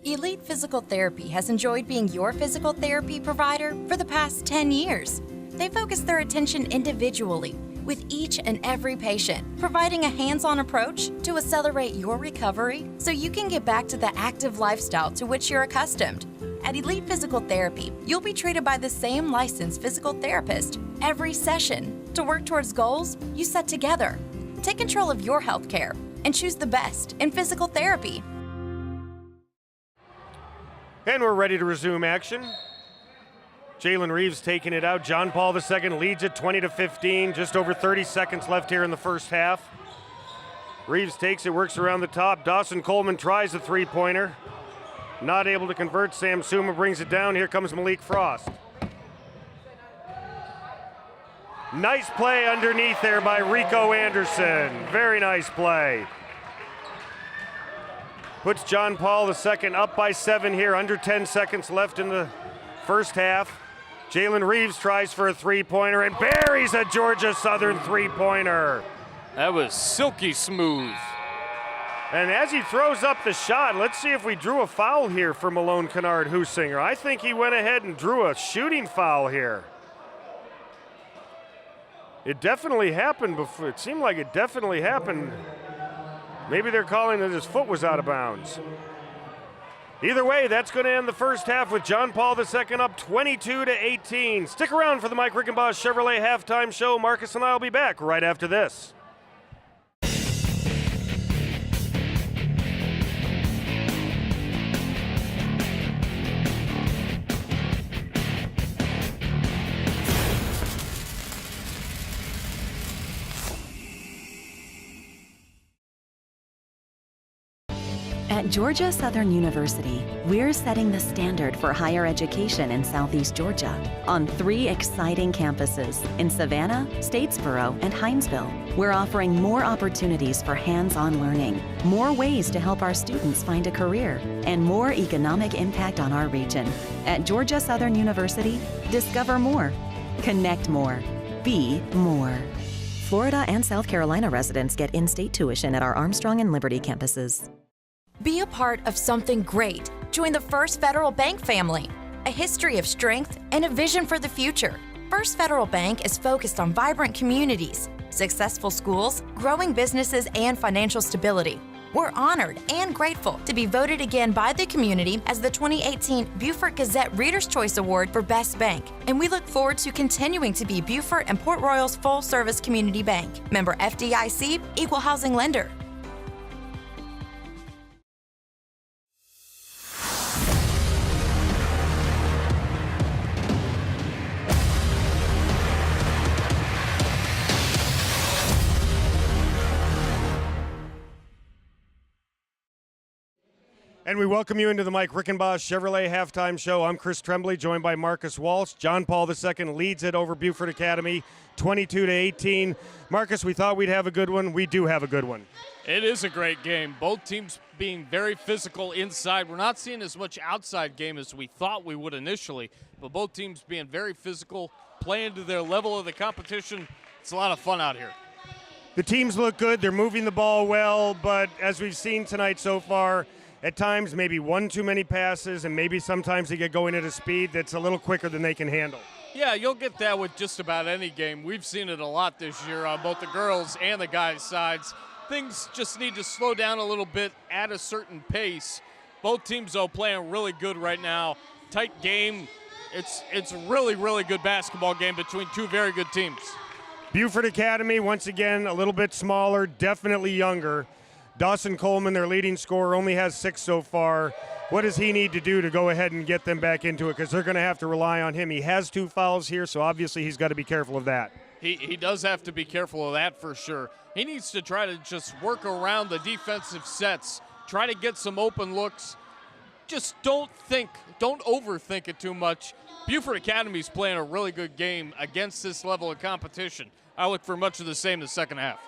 Elite Physical Therapy has enjoyed being your physical therapy provider for the past 10 years. They focus their attention individually with each and every patient, providing a hands-on approach to accelerate your recovery so you can get back to the active lifestyle to which you're accustomed. At Elite Physical Therapy, you'll be treated by the same licensed physical therapist every session to work towards goals you set together. Take control of your health care and choose the best in physical therapy. And we're ready to resume action. Jalen Reeves taking it out. John Paul II leads it 20-15. Just over 30 seconds left here in the first half. Reeves takes it, works around the top. Dawson Coleman tries the three-pointer. Not able to convert. Sam Suma brings it down. Here comes Malik Frost. Nice play underneath there by Rico Anderson. Very nice play. Puts John Paul II up by 7 here. Under 10 seconds left in the first half. Jalen Reeves tries for a three-pointer and buries a Georgia Southern three-pointer. That was silky smooth. And as he throws up the shot, let's see if we drew a foul here for Malone Kennard Husinger. I think he went ahead and drew a shooting foul here. It definitely happened before. It seemed like it definitely happened. Maybe they're calling that his foot was out of bounds. Either way, that's going to end the first half with John Paul II up 22-18. Stick around for the Mike Rickenbaugh Chevrolet halftime show. Marcus and I will be back right after this. At Georgia Southern University, we're setting the standard for higher education in Southeast Georgia on 3 exciting campuses in Savannah, Statesboro, and Hinesville. We're offering more opportunities for hands-on learning, more ways to help our students find a career, and more economic impact on our region. At Georgia Southern University, discover more, connect more, be more. Florida and South Carolina residents get in-state tuition at our Armstrong and Liberty campuses. Be a part of something great. Join the First Federal Bank family. A history of strength and a vision for the future. First Federal Bank is focused on vibrant communities, successful schools, growing businesses, and financial stability. We're honored and grateful to be voted again by the community as the 2018 Beaufort Gazette Reader's Choice Award for Best Bank, and we look forward to continuing to be Beaufort and Port Royal's full-service community bank. Member FDIC, Equal Housing Lender. And we welcome you into the Mike Rickenboss Chevrolet Halftime Show. I'm Chris Tremblay, joined by Marcus Walsh. John Paul II leads it over Beaufort Academy, 22-18. Marcus, we thought we'd have a good one. We do have a good one. It is a great game. Both teams being very physical inside. We're not seeing as much outside game as we thought we would initially, but both teams being very physical, playing to their level of the competition. It's a lot of fun out here. The teams look good. They're moving the ball well, but as we've seen tonight so far, at times maybe one too many passes, and maybe sometimes they get going at a speed that's a little quicker than they can handle. Yeah, you'll get that with just about any game. We've seen it a lot this year on both the girls' and the guys' sides. Things just need to slow down a little bit at a certain pace. Both teams, though, playing really good right now. Tight game. It's a really, really good basketball game between two very good teams. Beaufort Academy, once again, a little bit smaller, definitely younger. Dawson Coleman, their leading scorer, only has 6 so far. What does he need to do to go ahead and get them back into it? Because they're going to have to rely on him. He has 2 fouls here, so obviously he's got to be careful of that. He does have to be careful of that for sure. He needs to try to just work around the defensive sets, try to get some open looks. Just don't overthink it too much. Beaufort Academy's playing a really good game against this level of competition. I look for much of the same in the second half.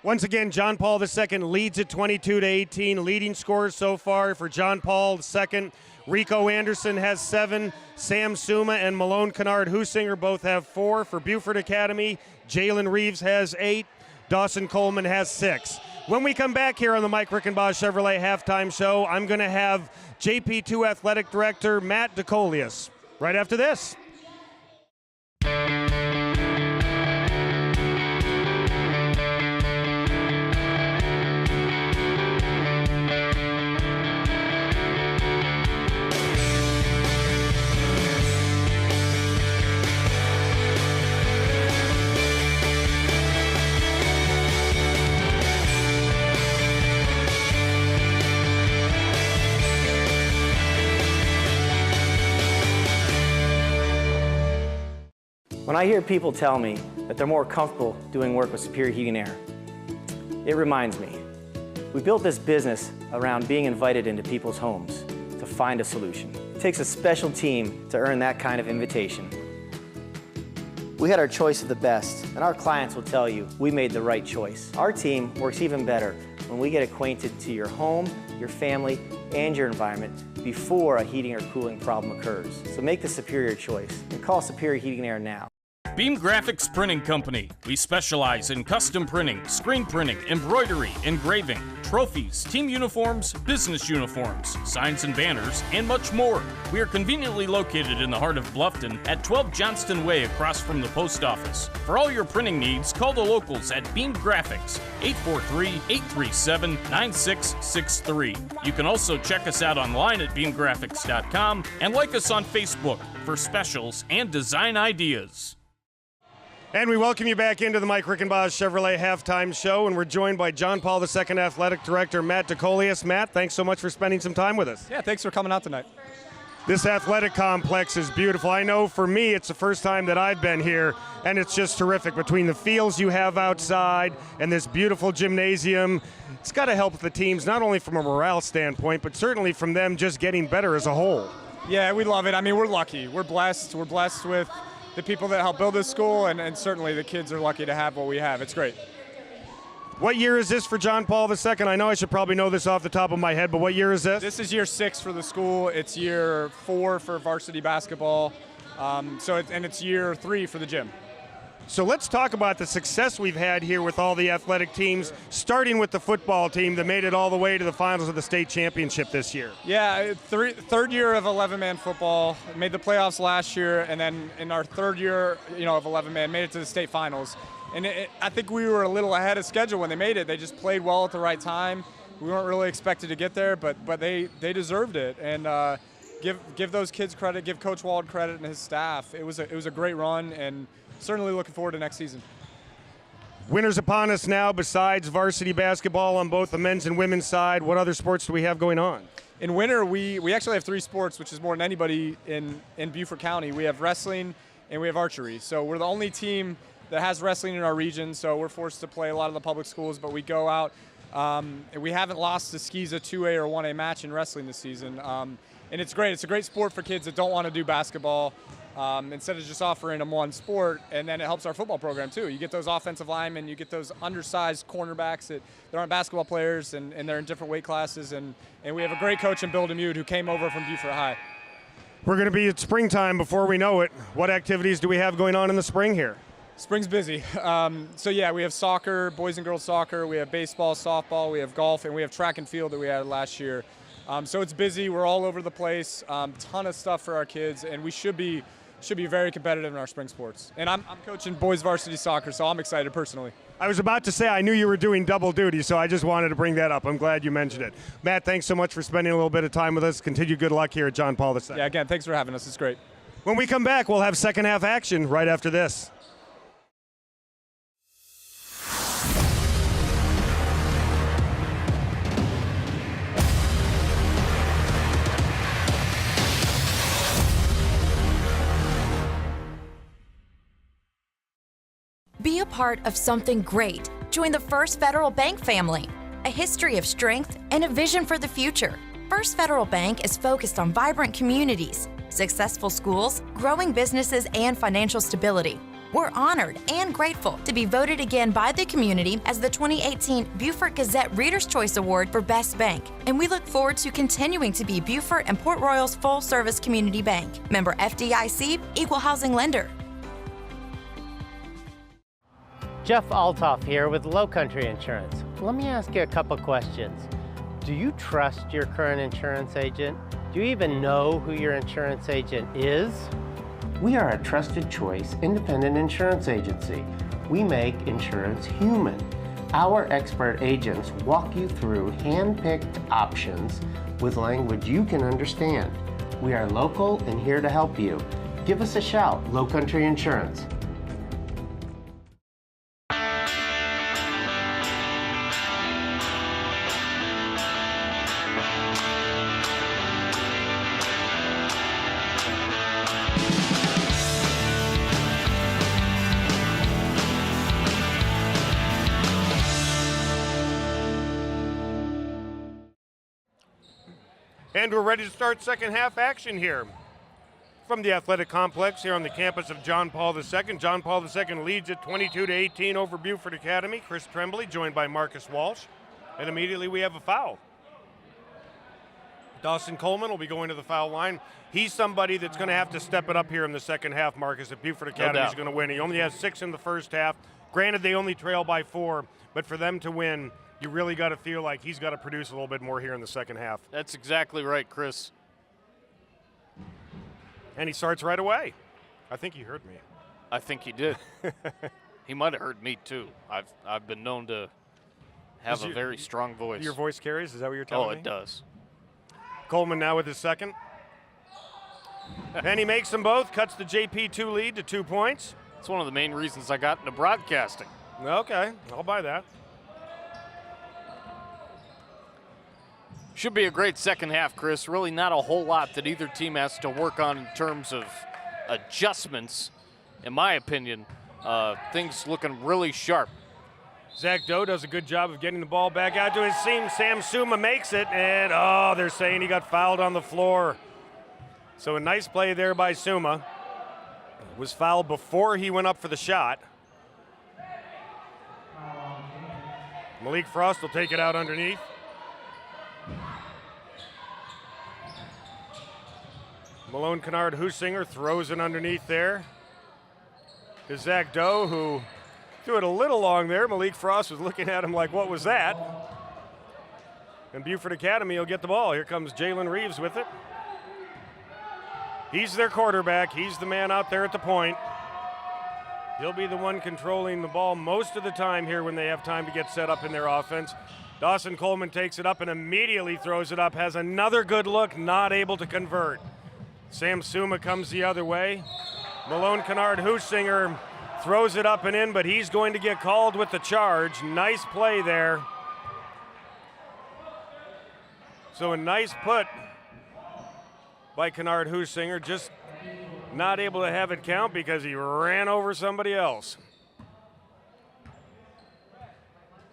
Once again, John Paul II leads at 22-18. Leading scorers so far for John Paul II. Rico Anderson has 7. Sam Suma and Malone Kennard Husinger both have 4. For Beaufort Academy, Jalen Reeves has 8. Dawson Coleman has 6. When we come back here on the Mike Rickenboss Chevrolet Halftime Show, I'm going to have JP2 Athletic Director Matt DeColius right after this. When I hear people tell me that they're more comfortable doing work with Superior Heating and Air, it reminds me. We built this business around being invited into people's homes to find a solution. It takes a special team to earn that kind of invitation. We had our choice of the best, and our clients will tell you we made the right choice. Our team works even better when we get acquainted to your home, your family, and your environment before a heating or cooling problem occurs. So make the superior choice and call Superior Heating and Air now. Beam Graphics Printing Company. We specialize in custom printing, screen printing, embroidery, engraving, trophies, team uniforms, business uniforms, signs and banners, and much more. We are conveniently located in the heart of Bluffton at 12 Johnston Way across from the post office. For all your printing needs, call the locals at Beam Graphics, 843-837-9663. You can also check us out online at beamgraphics.com and like us on Facebook for specials and design ideas. And we welcome you back into the Mike Rickenboss Chevrolet Halftime Show, and we're joined by John Paul II Athletic Director Matt DeColius. Matt, thanks so much for spending some time with us. Yeah, thanks for coming out tonight. This athletic complex is beautiful. I know for me it's the first time that I've been here, and it's just terrific. Between the fields you have outside and this beautiful gymnasium, it's got to help the teams not only from a morale standpoint, but certainly from them just getting better as a whole. Yeah, we love it. I mean, we're lucky. We're blessed. We're blessed with the people that help build this school, and certainly the kids are lucky to have what we have. It's great. What year is this for John Paul II? I know I should probably know this off the top of my head, but what year is this? This is year 6 for the school. It's year 4 for varsity basketball. It's year 3 for the gym. So let's talk about the success we've had here with all the athletic teams, starting with the football team that made it all the way to the finals of the state championship this year. Yeah, third year of 11-man football, made the playoffs last year, and then in our third year, of 11-man, made it to the state finals. And I think we were a little ahead of schedule when they made it. They just played well at the right time. We weren't really expected to get there, but they deserved it. And give those kids credit, give Coach Wald credit and his staff. It was a great run, and certainly looking forward to next season. Winter's upon us now. Besides varsity basketball on both the men's and women's side, what other sports do we have going on? In winter, we actually have 3 sports, which is more than anybody in Beaufort County. We have wrestling and we have archery. So we're the only team that has wrestling in our region, so we're forced to play a lot of the public schools, but we go out We haven't lost to skis a 2A or 1A match in wrestling this season. And it's great. It's a great sport for kids that don't want to do basketball. Instead of just offering them one sport, and then it helps our football program too. You get those offensive linemen, you get those undersized cornerbacks that aren't basketball players, and they're in different weight classes, and we have a great coach in Bill Demude who came over from Beaufort High. We're going to be at springtime before we know it. What activities do we have going on in the spring here? Spring's busy. So yeah, we have soccer, boys and girls soccer, we have baseball, softball, we have golf, and we have track and field that we had last year. So it's busy, we're all over the place, ton of stuff for our kids, and we should be very competitive in our spring sports. And I'm coaching boys varsity soccer, so I'm excited personally. I was about to say I knew you were doing double duty, so I just wanted to bring that up. I'm glad you mentioned it. Matt, thanks so much for spending a little bit of time with us. Continue good luck here at John Paul II. Yeah, again, thanks for having us. It's great. When we come back, we'll have second half action right after this. Be a part of something great. Join the First Federal Bank family. A history of strength and a vision for the future. First Federal Bank is focused on vibrant communities, successful schools, growing businesses, and financial stability. We're honored and grateful to be voted again by the community as the 2018 Beaufort Gazette Reader's Choice Award for Best Bank, and we look forward to continuing to be Beaufort and Port Royal's full-service community bank. Member FDIC, Equal Housing Lender. Jeff Altoff here with Lowcountry Insurance. Let me ask you a couple questions. Do you trust your current insurance agent? Do you even know who your insurance agent is? We are a trusted choice independent insurance agency. We make insurance human. Our expert agents walk you through hand-picked options with language you can understand. We are local and here to help you. Give us a shout, Lowcountry Insurance. And we're ready to start second half action here. From the athletic complex here on the campus of John Paul II. John Paul II leads at 22-18 over Beaufort Academy. Chris Tremblay joined by Marcus Walsh. And immediately we have a foul. Dawson Coleman will be going to the foul line. He's somebody that's going to have to step it up here in the second half, Marcus, if Beaufort Academy is going to win. He only has 6 in the first half. Granted, they only trail by 4, but for them to win, you really got to feel like he's got to produce a little bit more here in the second half. That's exactly right, Chris. And he starts right away. I think he heard me. I think he did. He might have heard me too. I've been known to have a very strong voice. Your voice carries? Is that what you're telling me? Oh, it does. Coleman now with his second. And he makes them both, cuts the JP2 lead to 2 points. It's one of the main reasons I got into broadcasting. Okay, I'll buy that. Should be a great second half, Chris. Really not a whole lot that either team has to work on in terms of adjustments. In my opinion, things looking really sharp. Zach Doe does a good job of getting the ball back out to his seam. Sam Suma makes it, and they're saying he got fouled on the floor. So a nice play there by Suma. Was fouled before he went up for the shot. Malik Frost will take it out underneath. Malone Kennard Husinger throws it underneath there to Zach Doe, who threw it a little long there. Malik Frost was looking at him like, what was that? And Beaufort Academy will get the ball. Here comes Jalen Reeves with it. He's their quarterback. He's the man out there at the point. He'll be the one controlling the ball most of the time here when they have time to get set up in their offense. Dawson Coleman takes it up and immediately throws it up, has another good look, not able to convert. Sam Suma comes the other way. Malone Kennard Husinger throws it up and in, but he's going to get called with the charge. Nice play there. So a nice put by Kennard Husinger, just not able to have it count because he ran over somebody else.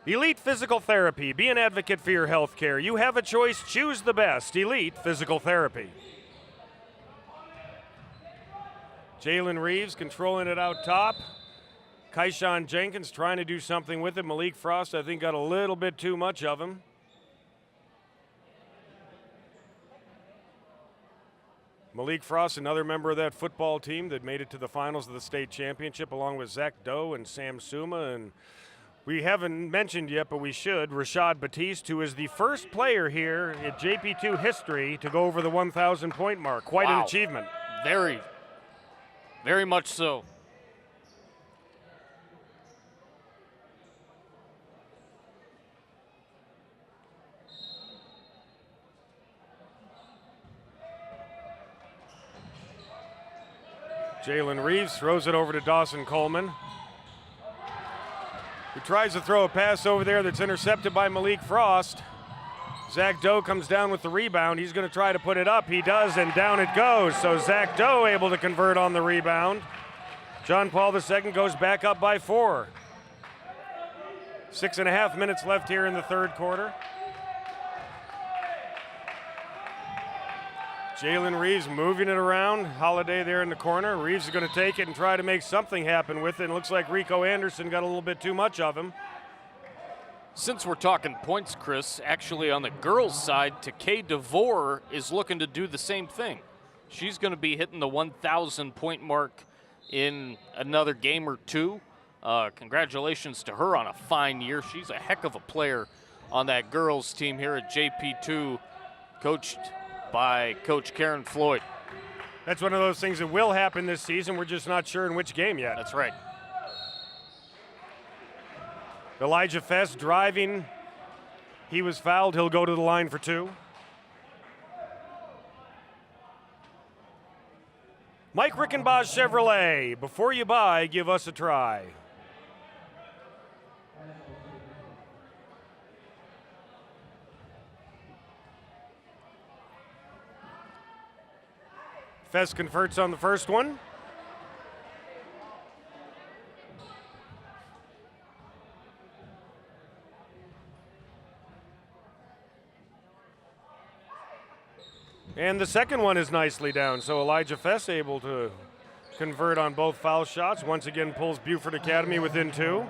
Elite Physical Therapy. Be an advocate for your health care. You have a choice. Choose the best. Elite Physical Therapy. Jalen Reeves controlling it out top. Kaishan Jenkins trying to do something with it. Malik Frost, I think, got a little bit too much of him. Malik Frost, another member of that football team that made it to the finals of the state championship, along with Zach Doe and Sam Suma. And we haven't mentioned yet, but we should, Rashad Batiste, who is the first player here at JP2 history to go over the 1,000 point mark. Quite an achievement. Very, very much so. Jalen Reeves throws it over to Dawson Coleman, who tries to throw a pass over there that's intercepted by Malik Frost. Zach Doe comes down with the rebound. He's going to try to put it up. He does, and down it goes. So Zach Doe able to convert on the rebound. John Paul II goes back up by 4. 6.5 minutes left here in the third quarter. Jalen Reeves moving it around. Holiday there in the corner. Reeves is going to take it and try to make something happen with it. And it looks like Rico Anderson got a little bit too much of him. Since we're talking points, Chris, actually on the girls' side, Takay DeVore is looking to do the same thing. She's going to be hitting the 1,000 point mark in another game or two. Congratulations to her on a fine year. She's a heck of a player on that girls' team here at JP2, coached by Coach Karen Floyd. That's one of those things that will happen this season. We're just not sure in which game yet. That's right. Elijah Fest driving. He was fouled. He'll go to the line for 2. Mike Rickenbosch Chevrolet. Before you buy, give us a try. Fest converts on the first one. And the second one is nicely down, so Elijah Fest able to convert on both foul shots. Once again pulls Beaufort Academy within 2.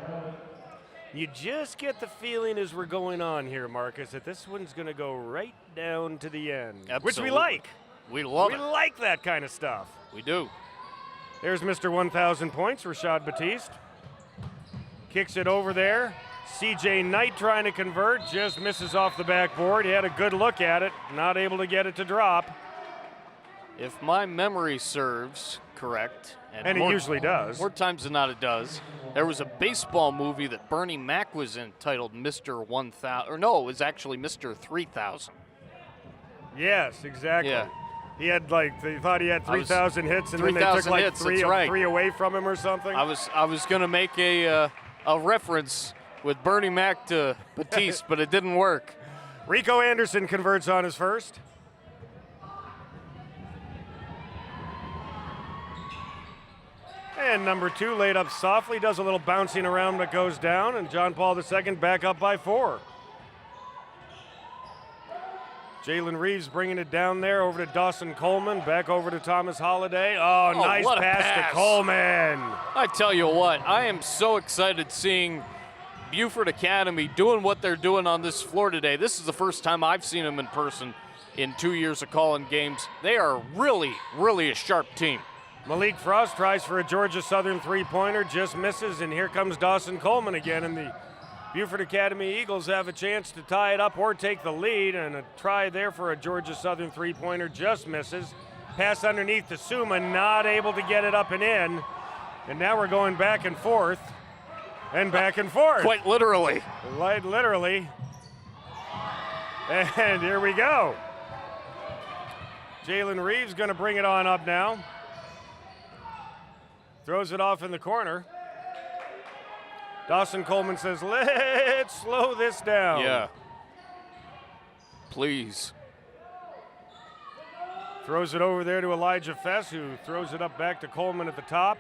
You just get the feeling as we're going on here, Marcus, that this one's going to go right down to the end. Absolutely. Which we like. We love it. We like that kind of stuff. We do. There's Mr. 1,000 points, Rashad Batiste. Kicks it over there. CJ Knight trying to convert, just misses off the backboard. He had a good look at it, not able to get it to drop. If my memory serves correct, and it usually does. More times than not it does. There was a baseball movie that Bernie Mac was in titled Mr. 1000, or no, it was actually Mr. 3000. Yes, exactly. Yeah. He had they thought he had 3,000 hits, and then they took like hits, three away from him or something. I was going to make a reference with Bernie Mac to Batiste, but it didn't work. Rico Anderson converts on his first. And number 2 laid up softly, does a little bouncing around but goes down, and John Paul II back up by 4. Jalen Reeves bringing it down there over to Dawson Coleman, back over to Thomas Holiday. Oh, nice pass to Coleman. I tell you what, I am so excited seeing Beaufort Academy doing what they're doing on this floor today. This is the first time I've seen them in person in 2 years of calling games. They are really, really a sharp team. Malik Frost tries for a Georgia Southern three-pointer, just misses, and here comes Dawson Coleman again, and the Beaufort Academy Eagles have a chance to tie it up or take the lead, and a try there for a Georgia Southern three-pointer just misses. Pass underneath to Suma, not able to get it up and in, and now we're going back and forth. And back and forth. Quite literally. Quite literally. And here we go. Jalen Reeves going to bring it on up now. Throws it off in the corner. Dawson Coleman says, let's slow this down. Yeah. Please. Throws it over there to Elijah Fess, who throws it up back to Coleman at the top.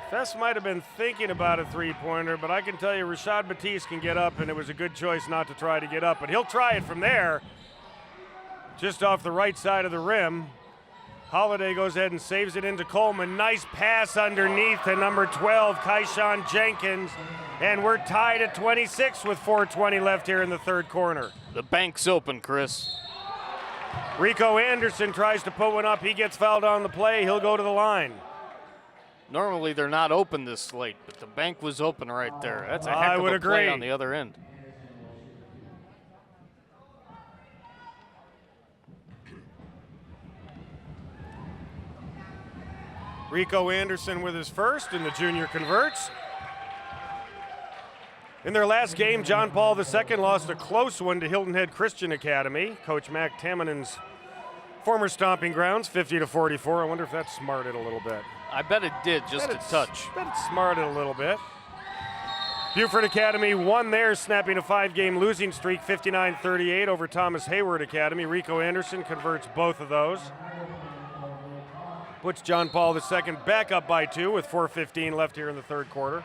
Fess might have been thinking about a three-pointer, but I can tell you Rashad Batiste can get up, and it was a good choice not to try to get up. But he'll try it from there, just off the right side of the rim. Holiday goes ahead and saves it into Coleman. Nice pass underneath to number 12, Kaishan Jenkins. And we're tied at 26 with 4:20 left here in the third quarter. The bank's open, Chris. Rico Anderson tries to put one up. He gets fouled on the play. He'll go to the line. Normally they're not open this late, but the bank was open right there. That's a heck of a play on the other end. Rico Anderson with his first, and the junior converts. In their last game, John Paul II lost a close one to Hilton Head Christian Academy. Coach Mac Tamanen's former stomping grounds, 50-44. I wonder if that smarted a little bit. I bet it did, just a touch. I bet it smarted a little bit. Beaufort Academy won theirs, snapping a 5-game losing streak, 59-38 over Thomas Hayward Academy. Rico Anderson converts both of those. Puts John Paul II back up by 2 with 4:15 left here in the third quarter.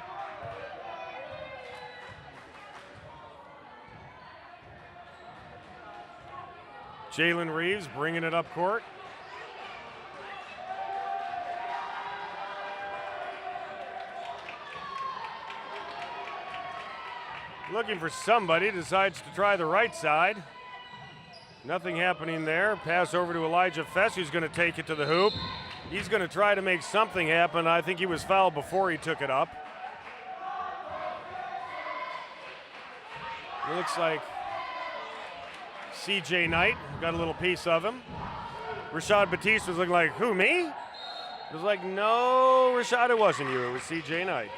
Jalen Reeves bringing it up court. Looking for somebody, decides to try the right side. Nothing happening there. Pass over to Elijah Fess, who's going to take it to the hoop. He's going to try to make something happen. I think he was fouled before he took it up. It looks like C.J. Knight got a little piece of him. Rashad Batiste was looking like, who, me? It was like, no, Rashad, it wasn't you. It was C.J. Knight.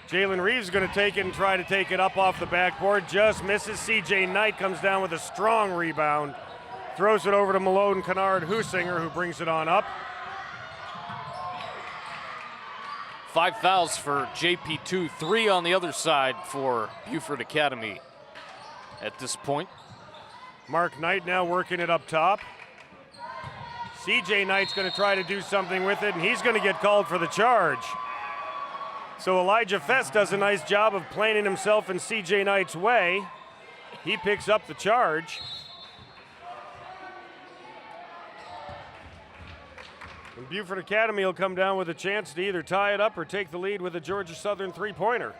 Jalen Reeves is going to take it and try to take it up off the backboard. Just misses. C.J. Knight comes down with a strong rebound. Throws it over to Malone Kennard Husinger, who brings it on up. 5 fouls for JP2, 3 on the other side for Beaufort Academy at this point. Mark Knight now working it up top. CJ Knight's going to try to do something with it, and he's going to get called for the charge. So Elijah Fess does a nice job of planting himself in CJ Knight's way. He picks up the charge. And Beaufort Academy will come down with a chance to either tie it up or take the lead with a Georgia Southern three-pointer.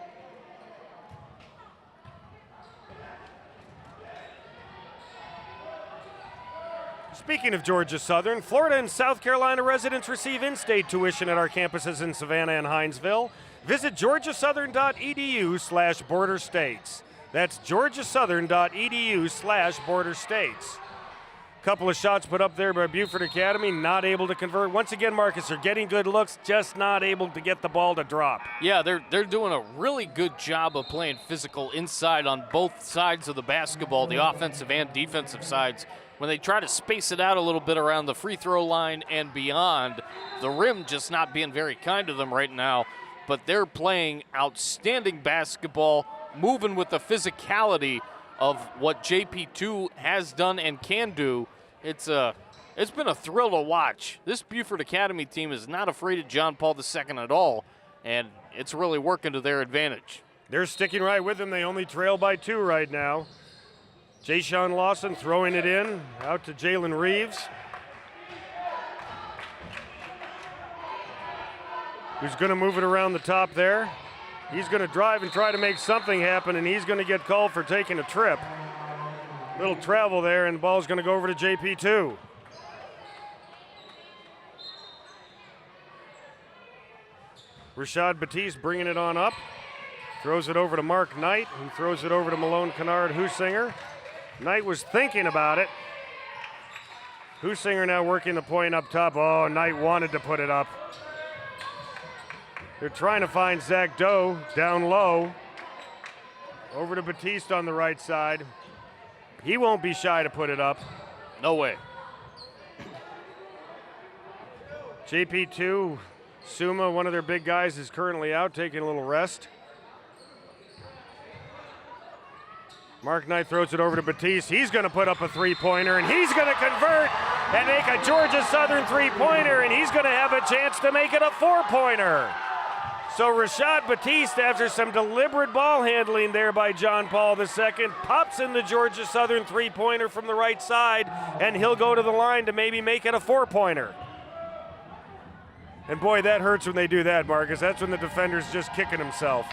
Speaking of Georgia Southern, Florida and South Carolina residents receive in-state tuition at our campuses in Savannah and Hinesville. Visit georgiasouthern.edu/border states. That's georgiasouthern.edu/border states. Couple of shots put up there by Beaufort Academy, not able to convert. Once again, Marcus, they're getting good looks, just not able to get the ball to drop. Yeah, they're doing a really good job of playing physical inside on both sides of the basketball, the offensive and defensive sides. When they try to space it out a little bit around the free throw line and beyond, the rim just not being very kind to them right now. But they're playing outstanding basketball, moving with the physicality of what JP2 has done and can do. It's been a thrill to watch. This Beaufort Academy team is not afraid of John Paul II at all, and it's really working to their advantage. They're sticking right with them. They only trail by 2 right now. Jay-Sean Lawson throwing it in, out to Jalen Reeves, who's going to move it around the top there. He's going to drive and try to make something happen, and he's going to get called for taking a trip. Little travel there, and the ball's going to go over to JP2. Rashad Batiste bringing it on up. Throws it over to Mark Knight, who throws it over to Malone Kennard Husinger. Knight was thinking about it. Husinger now working the point up top. Oh, Knight wanted to put it up. They're trying to find Zach Doe down low. Over to Batiste on the right side. He won't be shy to put it up. No way. JP2, Suma, one of their big guys, is currently out, taking a little rest. Mark Knight throws it over to Batiste. He's going to put up a three-pointer, and he's going to convert and make a Georgia Southern three-pointer, and he's going to have a chance to make it a four-pointer. So Rashad Batiste, after some deliberate ball handling there by John Paul II, pops in the Georgia Southern three-pointer from the right side, and he'll go to the line to maybe make it a four-pointer. And boy, that hurts when they do that, Marcus. That's when the defender's just kicking himself.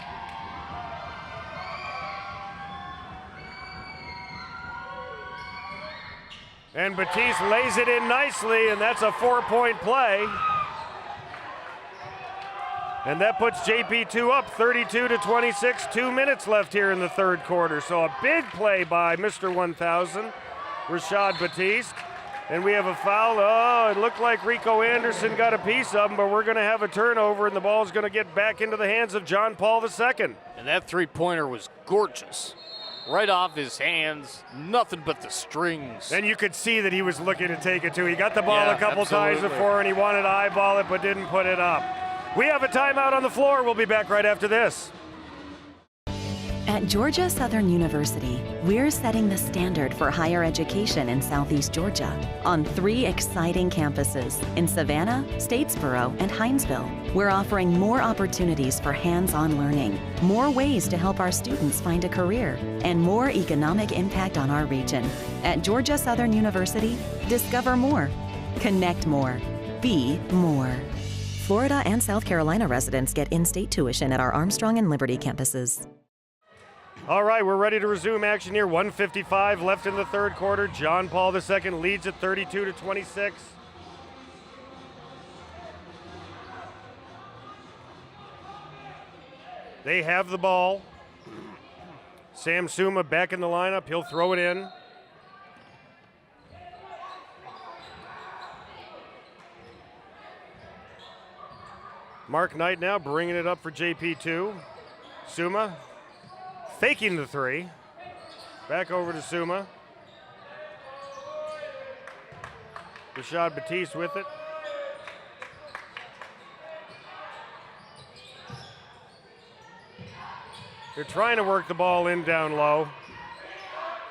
And Batiste lays it in nicely, and that's a four-point play. And that puts JP2 up 32-26, 2 minutes left here in the third quarter. So a big play by Mr. 1000, Rashad Batiste. And we have a foul. Oh, it looked like Rico Anderson got a piece of him, but we're going to have a turnover, and the ball's going to get back into the hands of John Paul II. And that three-pointer was gorgeous. Right off his hands, nothing but the strings. And you could see that he was looking to take it too. He got the ball a couple times before, and he wanted to eyeball it, but didn't put it up. We have a timeout on the floor. We'll be back right after this. At Georgia Southern University, we're setting the standard for higher education in Southeast Georgia on 3 exciting campuses in Savannah, Statesboro, and Hinesville. We're offering more opportunities for hands-on learning, more ways to help our students find a career, and more economic impact on our region. At Georgia Southern University, discover more, connect more, be more. Florida and South Carolina residents get in-state tuition at our Armstrong and Liberty campuses. All right, we're ready to resume action here. 1:55 left in the third quarter. John Paul II leads at 32-26. They have the ball. Sam Suma back in the lineup. He'll throw it in. Mark Knight now bringing it up for JP2. Suma faking the three. Back over to Suma. Rashad Batiste with it. They're trying to work the ball in down low.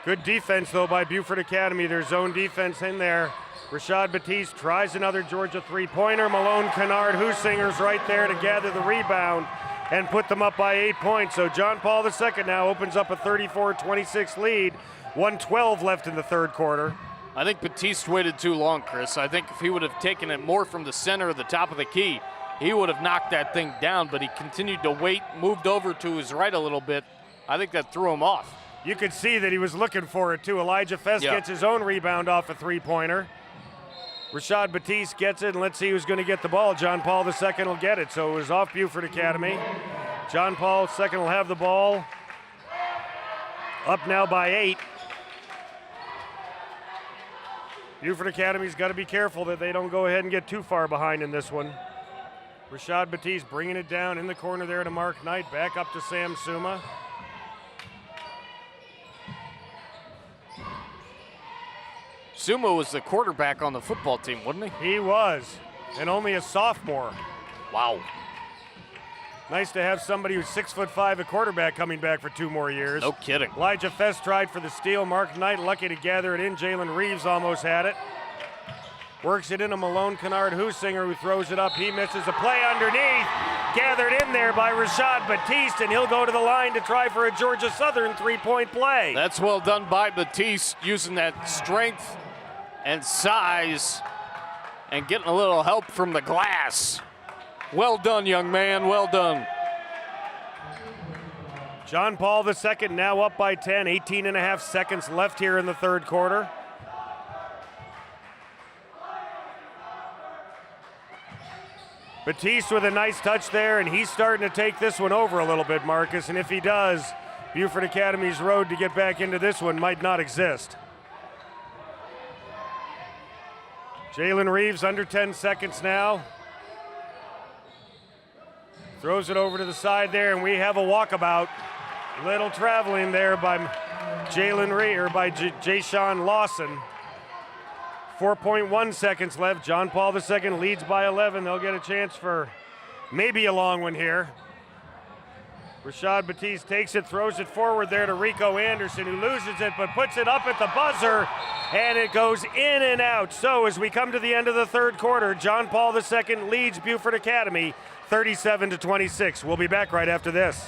Good defense, though, by Beaufort Academy. Their zone defense in there. Rashad Batiste tries another Georgia three-pointer. Malone Kennard Husinger's right there to gather the rebound and put them up by 8 points. So John Paul II now opens up a 34-26 lead. 1:12 left in the third quarter. I think Batiste waited too long, Chris. I think if he would have taken it more from the center of the top of the key, he would have knocked that thing down, but he continued to wait, moved over to his right a little bit. I think that threw him off. You could see that he was looking for it, too. Elijah Fest gets his own rebound off a three-pointer. Rashad Batiste gets it, and let's see who's going to get the ball. John Paul II will get it, so it was off Beaufort Academy. John Paul II will have the ball. Up now by 8. Beaufort Academy's got to be careful that they don't go ahead and get too far behind in this one. Rashad Batiste bringing it down in the corner there to Mark Knight. Back up to Sam Suma. Suma was the quarterback on the football team, wasn't he? He was, and only a sophomore. Wow. Nice to have somebody who's 6'5", a quarterback, coming back for 2 more years. No kidding. Elijah Fest tried for the steal. Mark Knight lucky to gather it in. Jalen Reeves almost had it. Works it into Malone Kennard Husinger, who throws it up. He misses a play underneath. Gathered in there by Rashad Batiste, and he'll go to the line to try for a Georgia Southern three-point play. That's well done by Batiste, using that strength and size and getting a little help from the glass. Well done, young man, well done. John Paul II now up by 10, 18 and a half seconds left here in the third quarter. Batiste with a nice touch there, and he's starting to take this one over a little bit, Marcus, and if he does, Beaufort Academy's road to get back into this one might not exist. Jalen Reeves under 10 seconds now. Throws it over to the side there, and we have a walkabout. Little traveling there by Jalen Reeves, or by Jay-Sean Lawson. 4.1 seconds left. John Paul II leads by 11. They'll get a chance for maybe a long one here. Rashad Batiste takes it, throws it forward there to Rico Anderson, who loses it but puts it up at the buzzer, and it goes in and out. So as we come to the end of the third quarter, John Paul II leads Beaufort Academy 37-26. We'll be back right after this.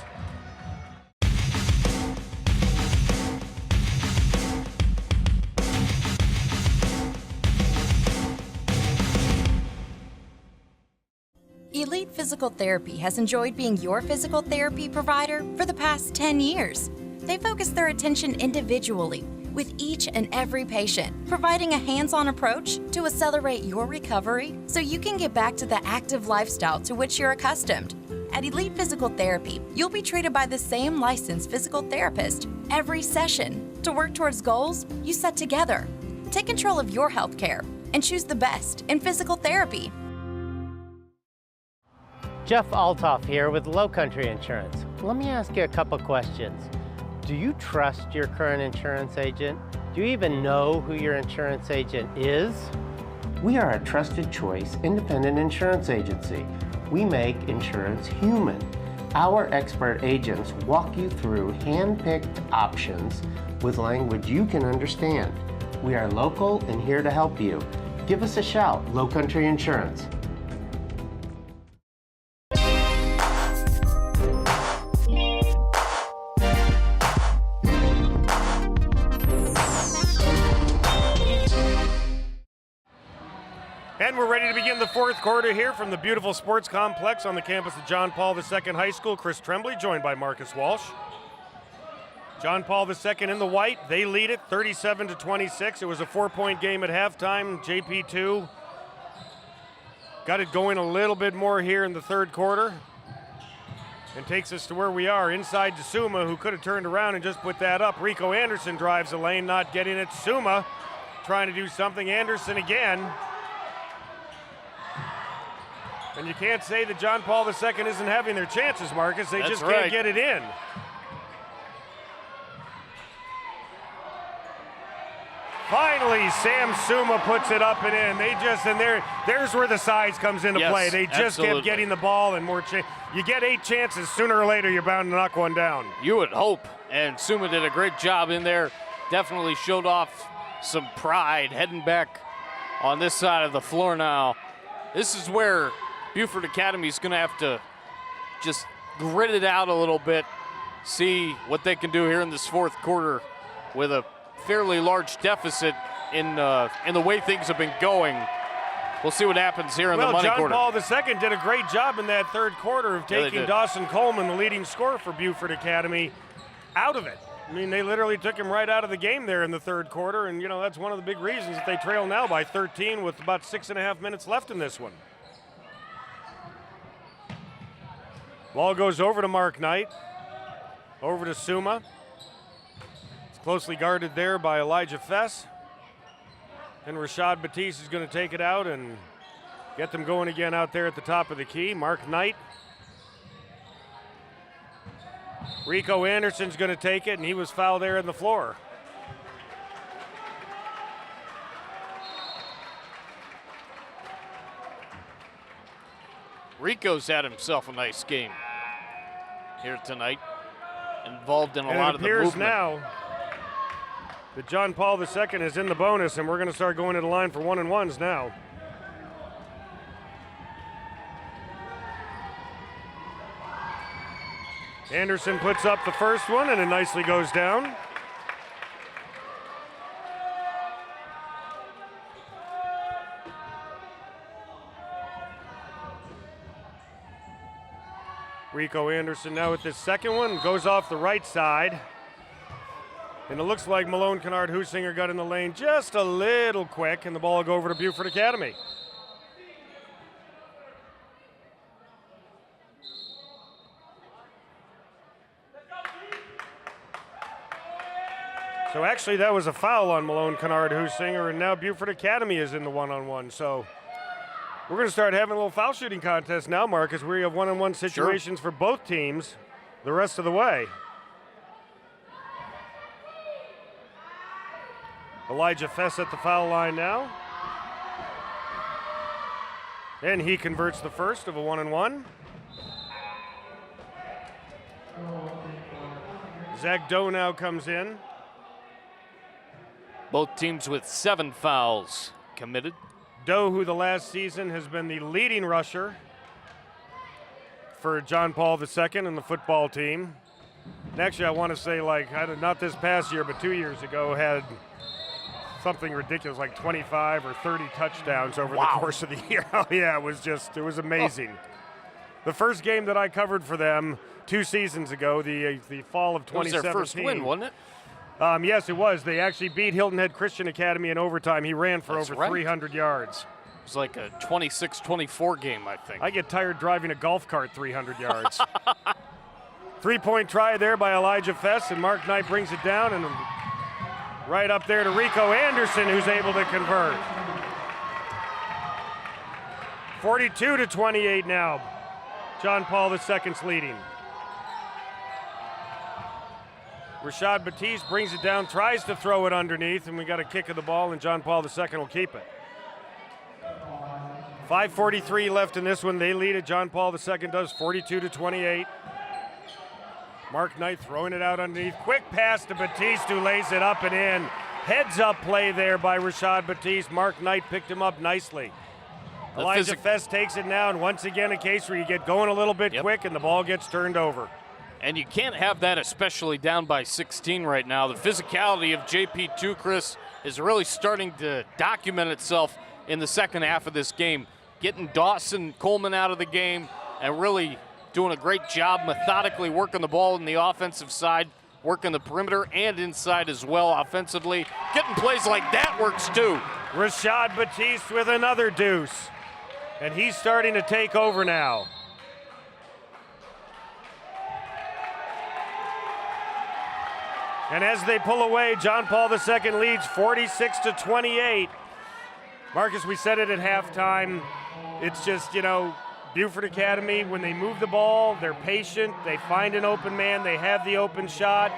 Elite Physical Therapy has enjoyed being your physical therapy provider for the past 10 years. They focus their attention individually with each and every patient, providing a hands-on approach to accelerate your recovery so you can get back to the active lifestyle to which you're accustomed. At Elite Physical Therapy, you'll be treated by the same licensed physical therapist every session to work towards goals you set together. Take control of your health care and choose the best in physical therapy. Jeff Altoff here with Lowcountry Insurance. Let me ask you a couple questions. Do you trust your current insurance agent? Do you even know who your insurance agent is? We are a trusted choice independent insurance agency. We make insurance human. Our expert agents walk you through hand-picked options with language you can understand. We are local and here to help you. Give us a shout, Lowcountry Insurance. And we're ready to begin the fourth quarter here from the beautiful sports complex on the campus of John Paul II High School. Chris Tremblay joined by Marcus Walsh. John Paul II in the white. They lead it 37-26. It was a 4-point game at halftime. JP2 got it going a little bit more here in the third quarter and takes us to where we are. Inside to Suma, who could have turned around and just put that up. Rico Anderson drives the lane, not getting it. Suma trying to do something. Anderson again. And you can't say that John Paul II isn't having their chances, Marcus. They just can't get it in. Finally, Sam Suma puts it up and in. There's where the size comes into play. They just kept getting the ball and more. You get 8 chances, sooner or later you're bound to knock one down. You would hope, and Suma did a great job in there. Definitely showed off some pride heading back on this side of the floor now. This is where Beaufort Academy is going to have to just grit it out a little bit, see what they can do here in this fourth quarter with a fairly large deficit in the way things have been going. We'll see what happens here in the money quarter. Well, John Paul II did a great job in that third quarter of taking Dawson Coleman, the leading scorer for Beaufort Academy, out of it. I mean, they literally took him right out of the game there in the third quarter, and, you know, that's one of the big reasons that they trail now by 13 with about 6.5 minutes left in this one. Ball goes over to Mark Knight, over to Suma. It's closely guarded there by Elijah Fess. And Rashad Batiste is going to take it out and get them going again out there at the top of the key. Mark Knight. Rico Anderson's going to take it, and he was fouled there on the floor. Rico's had himself a nice game here tonight, involved in a lot of the movement. It appears now that John Paul II is in the bonus, and we're going to start going to the line for 1-and-1s now. Anderson puts up the first one, and it nicely goes down. Rico Anderson now with this second one, goes off the right side. And it looks like Malone Kennard Husinger got in the lane just a little quick, and the ball will go over to Beaufort Academy. So actually that was a foul on Malone Kennard Husinger, and now Beaufort Academy is in the one-on-one. So we're going to start having a little foul shooting contest now, Marcus, where you have one-on-one situations for both teams the rest of the way. Elijah Fess at the foul line now. And he converts the first of a one-and-one. Zach Doe now comes in. Both teams with 7 fouls committed. Doe, who the last season has been the leading rusher for John Paul II and the football team. And actually, I want to say, like, not this past year, but 2 years ago, had something ridiculous, like 25 or 30 touchdowns over the course of the year. Oh, yeah, it was amazing. Oh. The first game that I covered for them 2 seasons ago, the fall of 2017. It was their first win, wasn't it? Yes, it was. They actually beat Hilton Head Christian Academy in overtime. He ran for over 300 yards. It was like a 26-24 game, I think. I get tired driving a golf cart 300 yards. 3-point try there by Elijah Fess, and Mark Knight brings it down, and right up there to Rico Anderson, who's able to convert. 42-28 now. John Paul II's leading. Rashad Batiste brings it down, tries to throw it underneath, and we got a kick of the ball, and John Paul II will keep it. 5:43 left in this one. They lead it. John Paul II does 42-28. Mark Knight throwing it out underneath. Quick pass to Batiste, who lays it up and in. Heads up play there by Rashad Batiste. Mark Knight picked him up nicely. Elijah Fess takes it now, and once again a case where you get going a little bit quick and the ball gets turned over. And you can't have that, especially down by 16 right now. The physicality of JP2, Chris, is really starting to document itself in the second half of this game. Getting Dawson Coleman out of the game and really doing a great job methodically working the ball in the offensive side, working the perimeter and inside as well offensively. Getting plays like that works too. Rashad Batiste with another deuce. And he's starting to take over now. And as they pull away, John Paul II leads 46-28. Marcus, we said it at halftime. It's just, Beaufort Academy, when they move the ball, they're patient, they find an open man, they have the open shot.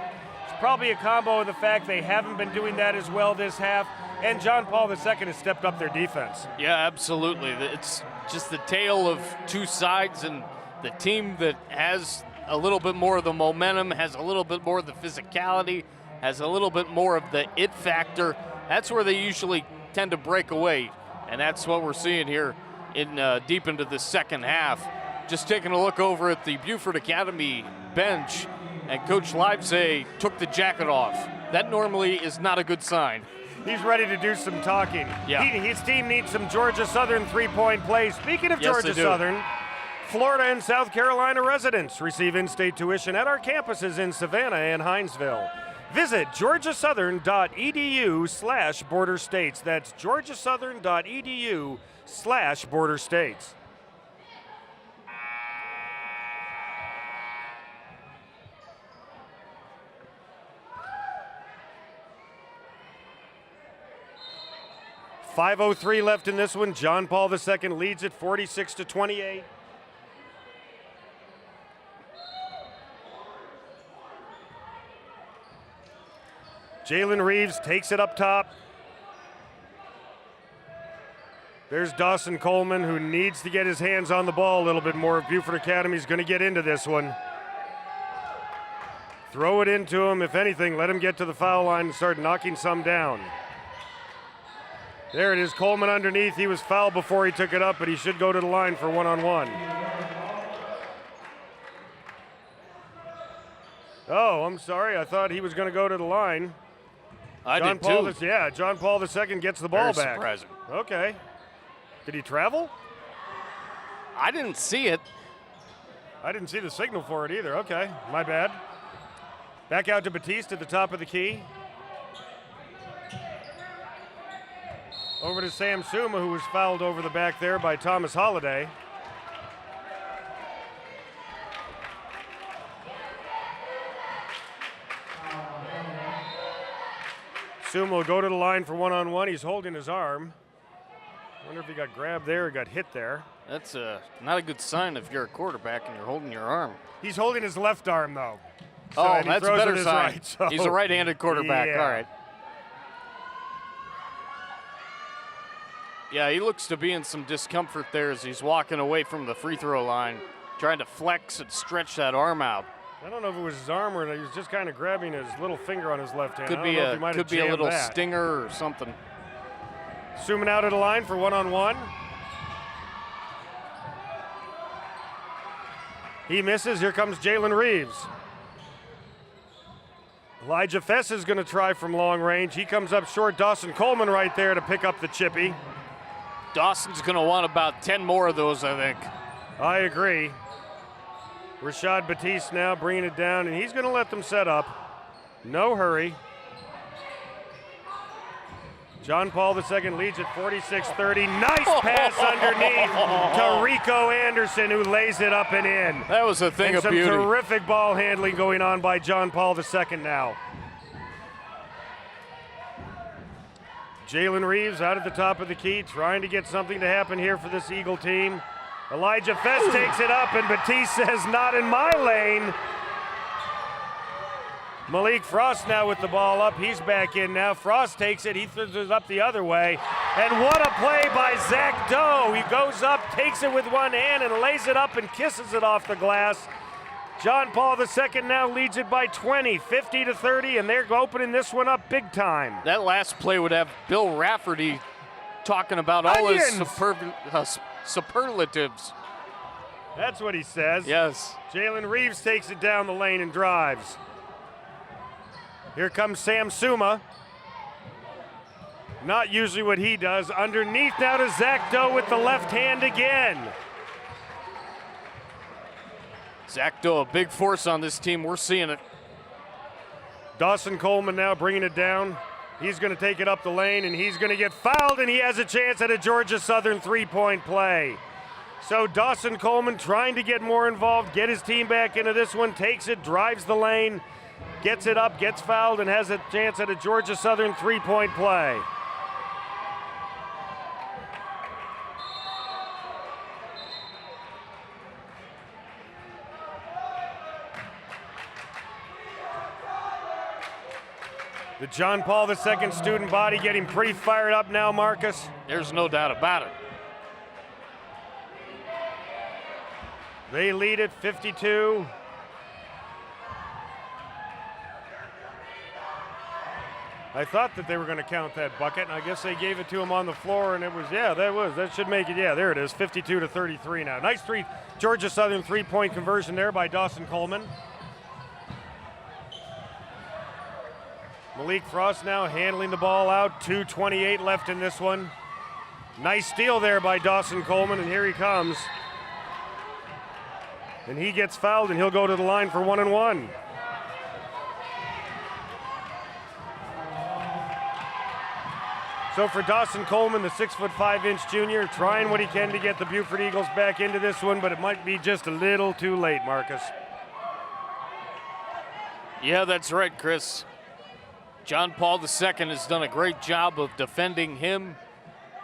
It's probably a combo of the fact they haven't been doing that as well this half, and John Paul II has stepped up their defense. Yeah, absolutely. It's just the tale of two sides, and the team that has a little bit more of the momentum, has a little bit more of the physicality, has a little bit more of the it factor. That's where they usually tend to break away, and that's what we're seeing here in deep into the second half. Just taking a look over at the Beaufort Academy bench, and Coach Livesay took the jacket off. That normally is not a good sign. He's ready to do some talking. Yeah. His team needs some Georgia Southern three-point plays. Speaking of Yes, Georgia Southern, Florida and South Carolina residents receive in-state tuition at our campuses in Savannah and Hinesville. Visit georgiasouthern.edu/border states. That's georgiasouthern.edu/border states. .503 left in this one. John Paul II leads it 46-28. Jalen Reeves takes it up top. There's Dawson Coleman, who needs to get his hands on the ball a little bit more. Beaufort Academy's going to get into this one. Throw it into him. If anything, let him get to the foul line and start knocking some down. There it is, Coleman underneath. He was fouled before he took it up, but he should go to the line for one-on-one. Oh, I'm sorry. I thought he was going to go to the line. John Paul II gets the ball back. Surprising. Okay. Did he travel? I didn't see it. I didn't see the signal for it either. Okay, my bad. Back out to Batiste at the top of the key. Over to Sam Suma, who was fouled over the back there by Thomas Holliday. Suma will go to the line for one-on-one. He's holding his arm. Wonder if he got grabbed there or got hit there. That's not a good sign if you're a quarterback and you're holding your arm. He's holding his left arm, though. So, that's a better sign. Right, so. He's a right-handed quarterback. Yeah. All right. Yeah, he looks to be in some discomfort there as he's walking away from the free throw line, trying to flex and stretch that arm out. I don't know if it was his arm or he was just kind of grabbing his little finger on his left hand. Could be a little stinger or something. Zooming out of the line for one-on-one. He misses. Here comes Jalen Reeves. Elijah Fess is going to try from long range. He comes up short. Dawson Coleman right there to pick up the chippy. Dawson's going to want about 10 more of those, I think. I agree. Rashad Batiste now bringing it down, and he's going to let them set up. No hurry. John Paul II leads at 46-30. Nice pass underneath to Rico Anderson, who lays it up and in. That was a thing of beauty. Some terrific ball handling going on by John Paul II now. Jalen Reeves out at the top of the key, trying to get something to happen here for this Eagle team. Elijah Fess takes it up, and Batiste says, not in my lane. Malik Frost now with the ball up. He's back in now. Frost takes it. He throws it up the other way. And what a play by Zach Doe. He goes up, takes it with one hand, and lays it up and kisses it off the glass. John Paul II now leads it by 20, 50-30, and they're opening this one up big time. That last play would have Bill Rafferty talking about all his superlatives. That's what he says. Yes. Jalen Reeves takes it down the lane and drives. Here comes Sam Suma. Not usually what he does. Underneath now to Zach Doe with the left hand again. Zach Doe, a big force on this team. We're seeing it. Dawson Coleman now bringing it down. He's going to take it up the lane, and he's going to get fouled, and he has a chance at a Georgia Southern three-point play. So Dawson Coleman trying to get more involved, get his team back into this one, takes it, drives the lane, gets it up, gets fouled, and has a chance at a Georgia Southern three-point play. The John Paul II student body getting pretty fired up now, Marcus. There's no doubt about it. They lead at 52. I thought that they were going to count that bucket, and I guess they gave it to him on the floor, and it was, that should make it, there it is, 52-33 now. Nice Georgia Southern three-point conversion there by Dawson Coleman. Malik Frost now handling the ball out, 2:28 left in this one. Nice steal there by Dawson Coleman, and here he comes. And he gets fouled, and he'll go to the line for 1-and-1. So for Dawson Coleman, the 6'5" junior, trying what he can to get the Beaufort Eagles back into this one, but it might be just a little too late, Marcus. Yeah, that's right, Chris. John Paul II has done a great job of defending him,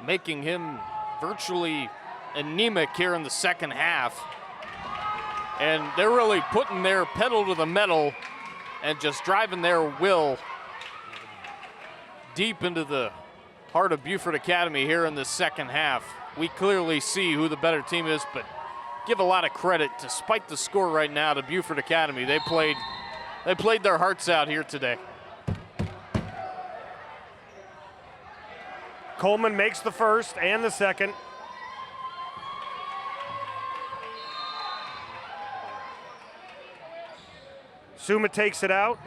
making him virtually anemic here in the second half. And they're really putting their pedal to the metal and just driving their will deep into the heart of Beaufort Academy here in the second half. We clearly see who the better team is, but give a lot of credit, despite the score right now, to Beaufort Academy. They played their hearts out here today. Coleman makes the first and the second. Suma takes it out,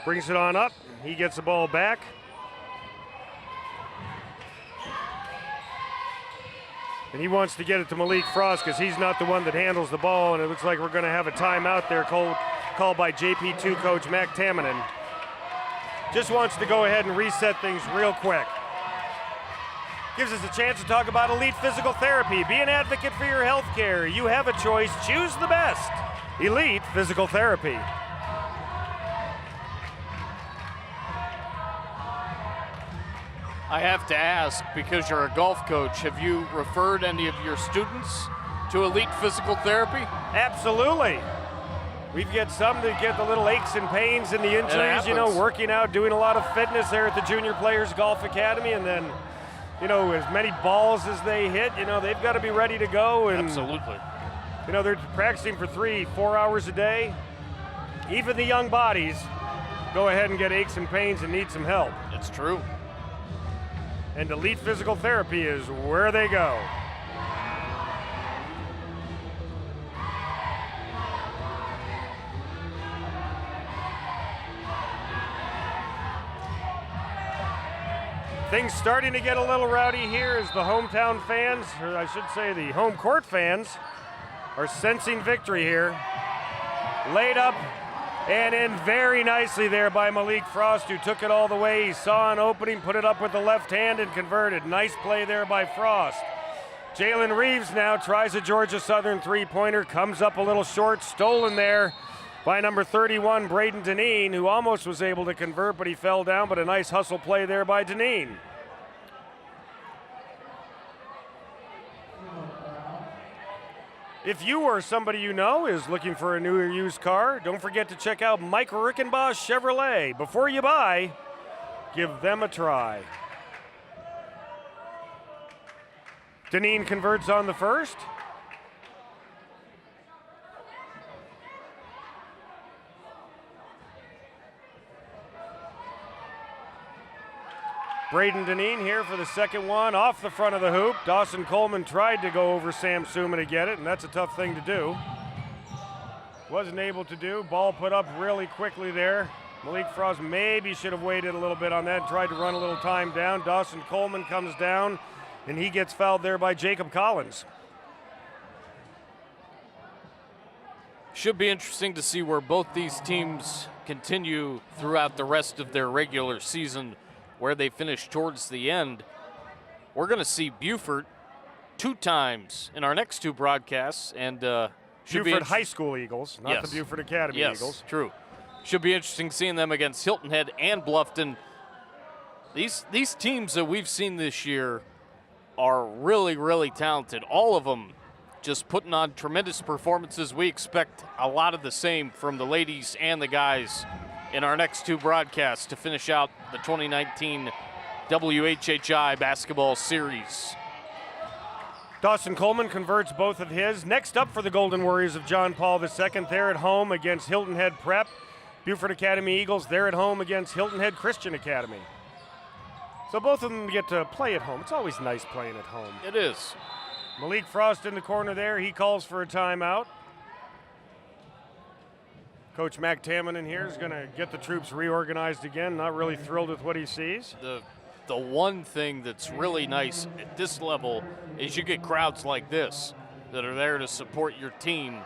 brings it on up. He gets the ball back. And he wants to get it to Malik Frost because he's not the one that handles the ball, and it looks like we're going to have a timeout there called by JP2 coach Mac Tamminen. Just wants to go ahead and reset things real quick. Gives us a chance to talk about Elite Physical Therapy. Be an advocate for your health care. You have a choice. Choose the best. Elite Physical Therapy. I have to ask, because you're a golf coach, have you referred any of your students to Elite Physical Therapy? Absolutely. We've got some that get the little aches and pains and the injuries, working out, doing a lot of fitness there at the Junior Players Golf Academy, and then, as many balls as they hit, they've got to be ready to go. And, absolutely. They're practicing for 3-4 hours a day. even the young bodies go ahead and get aches and pains and need some help. It's true. And Elite Physical Therapy is where they go. Things starting to get a little rowdy here as the hometown fans, or I should say the home court fans, are sensing victory here. Laid up and in very nicely there by Malik Frost, who took it all the way. He saw an opening, put it up with the left hand and converted. Nice play there by Frost. Jalen Reeves now tries a Georgia Southern three-pointer, comes up a little short, stolen there by number 31, Braden Deneen, who almost was able to convert, but he fell down, but a nice hustle play there by Deneen. If you or somebody you know is looking for a new or used car, don't forget to check out Mike Rickenbaugh Chevrolet. Before you buy, give them a try. Deneen converts on the first. Braden Deneen here for the second one, off the front of the hoop. Dawson Coleman tried to go over Sam Suma to get it, and that's a tough thing to do. Wasn't able to do. Ball put up really quickly there. Malik Frost maybe should have waited a little bit on that, tried to run a little time down. Dawson Coleman comes down, and he gets fouled there by Jacob Collins. Should be interesting to see where both these teams continue throughout the rest of their regular season, where they finish towards the end. We're going to see Beaufort 2 times in our next 2 broadcasts, and Beaufort High School Eagles, not the Beaufort Academy Eagles. Eagles. True. Should be interesting seeing them against Hilton Head and Bluffton. These teams that we've seen this year are really, really talented. All of them just putting on tremendous performances. We expect a lot of the same from the ladies and the guys in our next 2 broadcasts to finish out the 2019 WHHI basketball series. Dawson Coleman converts both of his. Next up for the Golden Warriors of John Paul II, they're at home against Hilton Head Prep. Beaufort Academy Eagles, they're at home against Hilton Head Christian Academy. So both of them get to play at home. It's always nice playing at home. It is. Malik Frost in the corner there. He calls for a timeout. Coach Mac Tamminen here is going to get the troops reorganized again. Not really thrilled with what he sees. The one thing that's really nice at this level is you get crowds like this that are there to support your team,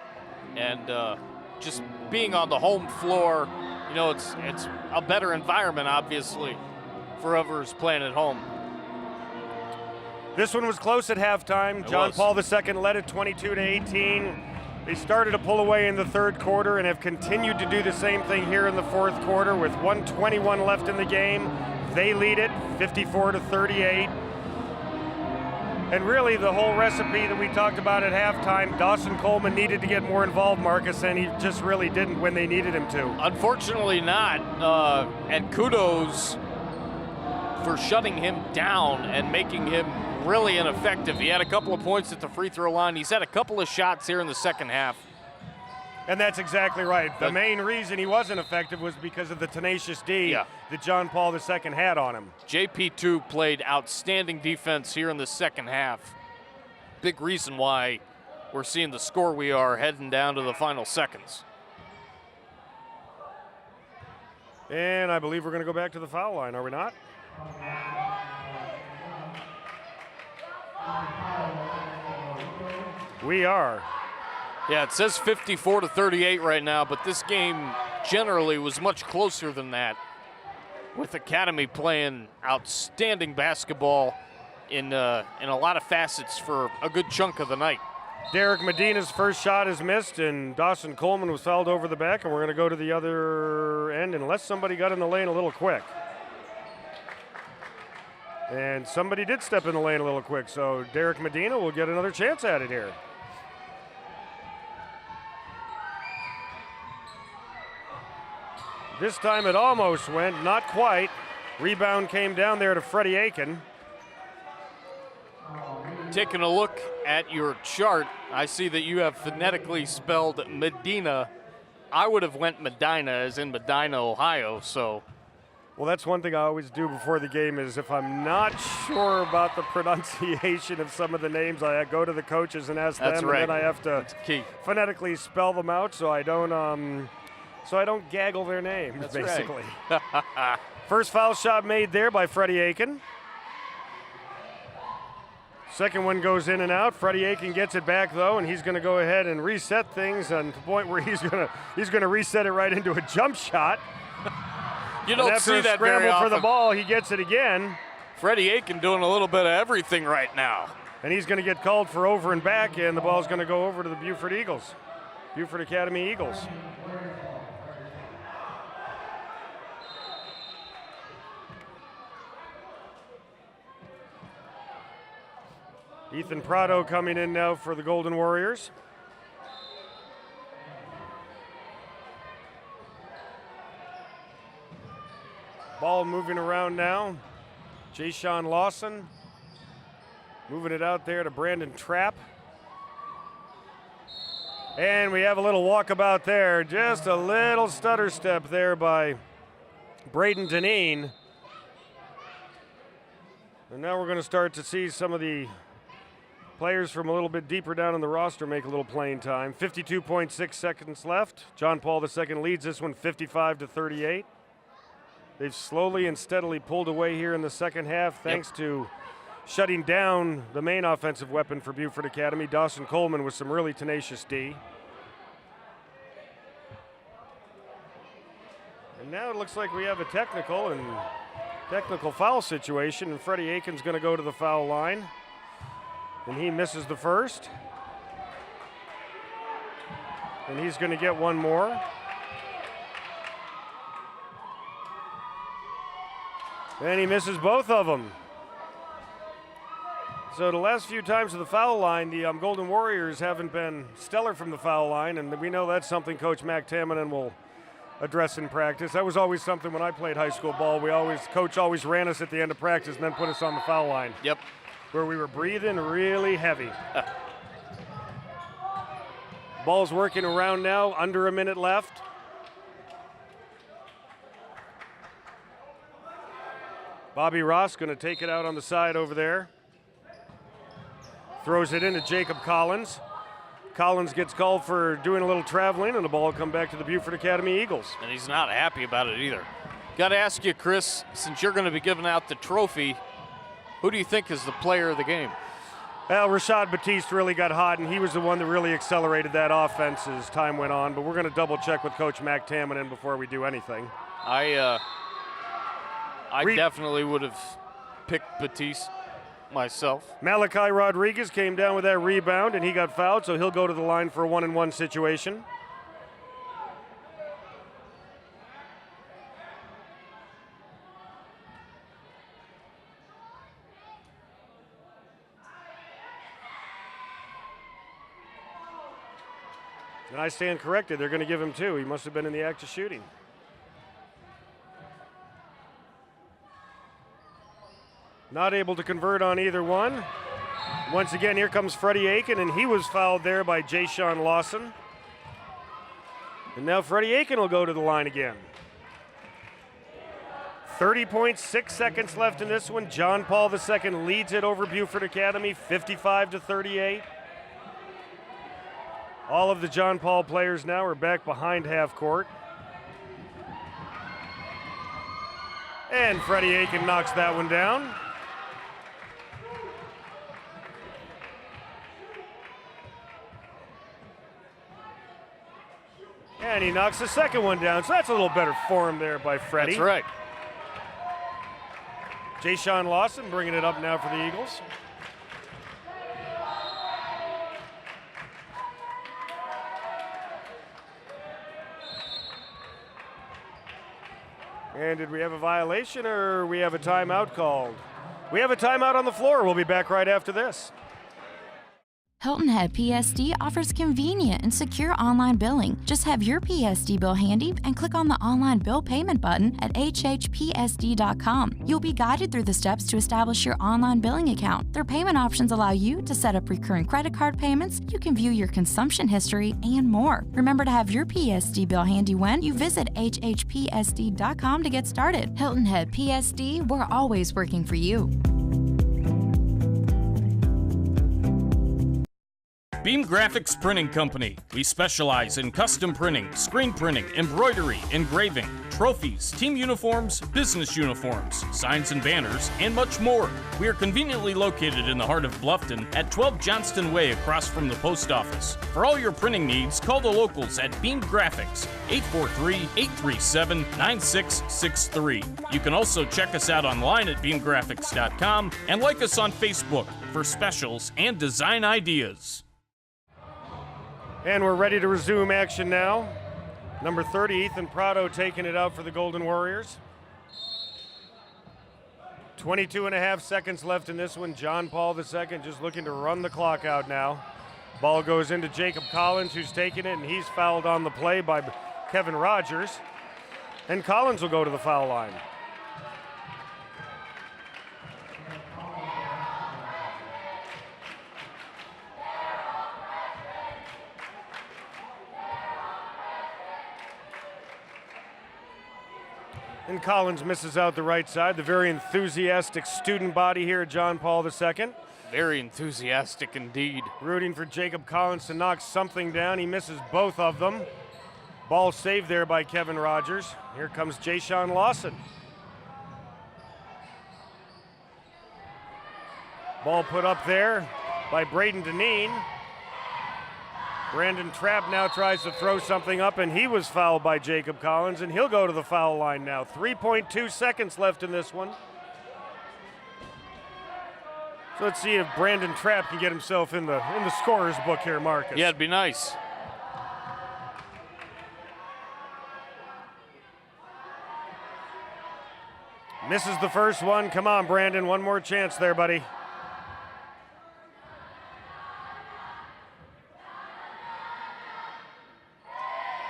and just being on the home floor, you know, it's a better environment, obviously, for whoever's playing at home. This one was close at halftime. John Paul II led it 22-18. They started to pull away in the third quarter and have continued to do the same thing here in the fourth quarter with 1:21 left in the game. They lead it 54-38. And really the whole recipe that we talked about at halftime, Dawson Coleman needed to get more involved, Marcus, and he just really didn't when they needed him to. Unfortunately not, and kudos for shutting him down and making him really ineffective. He had a couple of points at the free throw line. He's had a couple of shots here in the second half. And that's exactly right. The main reason he wasn't effective was because of the tenacious D that John Paul II had on him. JP2 played outstanding defense here in the second half. Big reason why we're seeing the score we are heading down to the final seconds. And I believe we're going to go back to the foul line, are we not? We are. Yeah, it says 54-38 right now, but this game generally was much closer than that, with Academy playing outstanding basketball in a lot of facets for a good chunk of the night. Derek Medina's first shot is missed, and Dawson Coleman was fouled over the back, and we're going to go to the other end unless somebody got in the lane a little quick. And somebody did step in the lane a little quick, so Derek Medina will get another chance at it here. This time it almost went, not quite. Rebound came down there to Freddie Aiken. Taking a look at your chart, I see that you have phonetically spelled Medina I would have went Medina, as in Medina, Ohio. So. Well, that's one thing I always do before the game is if I'm not sure about the pronunciation of some of the names, I go to the coaches and ask them, right. and then I have to phonetically spell them out so I don't gaggle their names, that's basically. Right. First foul shot made there by Freddie Aiken. Second one goes in and out. Freddie Aiken gets it back though, and he's going to go ahead and reset things on the point where he's going to reset it right into a jump shot. You don't see that very often. For the often. ball, he gets it again. Freddie Aiken doing a little bit of everything right now. And he's going to get called for over and back, and the ball's going to go over to the Beaufort Eagles. Beaufort Academy Eagles. Ethan Prado coming in now for the Golden Warriors. Ball moving around now. Jay-Sean Lawson moving it out there to Brandon Trapp. And we have a little walkabout there. Just a little stutter step there by Braden Deneen. And now we're going to start to see some of the players from a little bit deeper down in the roster make a little playing time. 52.6 seconds left. John Paul II leads this one 55-38. They've slowly and steadily pulled away here in the second half thanks to shutting down the main offensive weapon for Beaufort Academy, Dawson Coleman, with some really tenacious D. And now it looks like we have a technical foul situation, and Freddie Aiken's going to go to the foul line. And he misses the first. And he's going to get one more. And he misses both of them. So the last few times to the foul line, the Golden Warriors haven't been stellar from the foul line, and we know that's something Coach Mac Tamminen will address in practice. That was always something when I played high school ball. Coach always ran us at the end of practice and then put us on the foul line. Yep. Where we were breathing really heavy. Ball's working around now, under a minute left. Bobby Ross going to take it out on the side over there. Throws it into Jacob Collins. Collins gets called for doing a little traveling, and the ball will come back to the Beaufort Academy Eagles. And he's not happy about it either. Got to ask you, Chris, since you're going to be giving out the trophy, who do you think is the player of the game? Well, Rashad Batiste really got hot, and he was the one that really accelerated that offense as time went on. But we're going to double check with Coach Mac Tamminen before we do anything. I definitely would have picked Batiste myself. Malachi Rodriguez came down with that rebound, and he got fouled, so he'll go to the line for a 1-and-1 situation. And I stand corrected. They're going to give him two. He must have been in the act of shooting. Not able to convert on either one. Once again, here comes Freddie Aiken, and he was fouled there by Jay-Sean Lawson. And now Freddie Aiken will go to the line again. 30.6 seconds left in this one. John Paul II leads it over Beaufort Academy, 55-38. All of the John Paul players now are back behind half court. And Freddie Aiken knocks that one down. And he knocks the second one down, so that's a little better form there by Freddie. That's right. Jay-Sean Lawson bringing it up now for the Eagles. And did we have a violation, or we have a timeout called? We have a timeout on the floor. We'll be back right after this. Hilton Head PSD offers convenient and secure online billing. Just have your PSD bill handy and click on the online bill payment button at WHHITV.com. You'll be guided through the steps to establish your online billing account. Their payment options allow you to set up recurring credit card payments, you can view your consumption history, and more. Remember to have your PSD bill handy when you visit WHHPSD.com to get started. Hilton Head PSD, we're always working for you. Beam Graphics Printing Company. We specialize in custom printing, screen printing, embroidery, engraving, trophies, team uniforms, business uniforms, signs and banners, and much more. We are conveniently located in the heart of Bluffton at 12 Johnston Way across from the post office. For all your printing needs, call the locals at Beam Graphics, 843-837-9663. You can also check us out online at beamgraphics.com and like us on Facebook for specials and design ideas. And we're ready to resume action now. Number 30, Ethan Prado taking it out for the Golden Warriors. 22.5 seconds left in this one. John Paul II just looking to run the clock out now. Ball goes into Jacob Collins, who's taking it, and he's fouled on the play by Kevin Rogers. And Collins will go to the foul line. And Collins misses out the right side. The very enthusiastic student body here at John Paul II. Very enthusiastic indeed. Rooting for Jacob Collins to knock something down. He misses both of them. Ball saved there by Kevin Rogers. Here comes Jay-Sean Lawson. Ball put up there by Braden Deneen. Brandon Trapp now tries to throw something up, and he was fouled by Jacob Collins, and he'll go to the foul line now. 3.2 seconds left in this one. So let's see if Brandon Trapp can get himself in the scorer's book here, Marcus. Yeah, it'd be nice. Misses the first one. Come on, Brandon. One more chance there, buddy.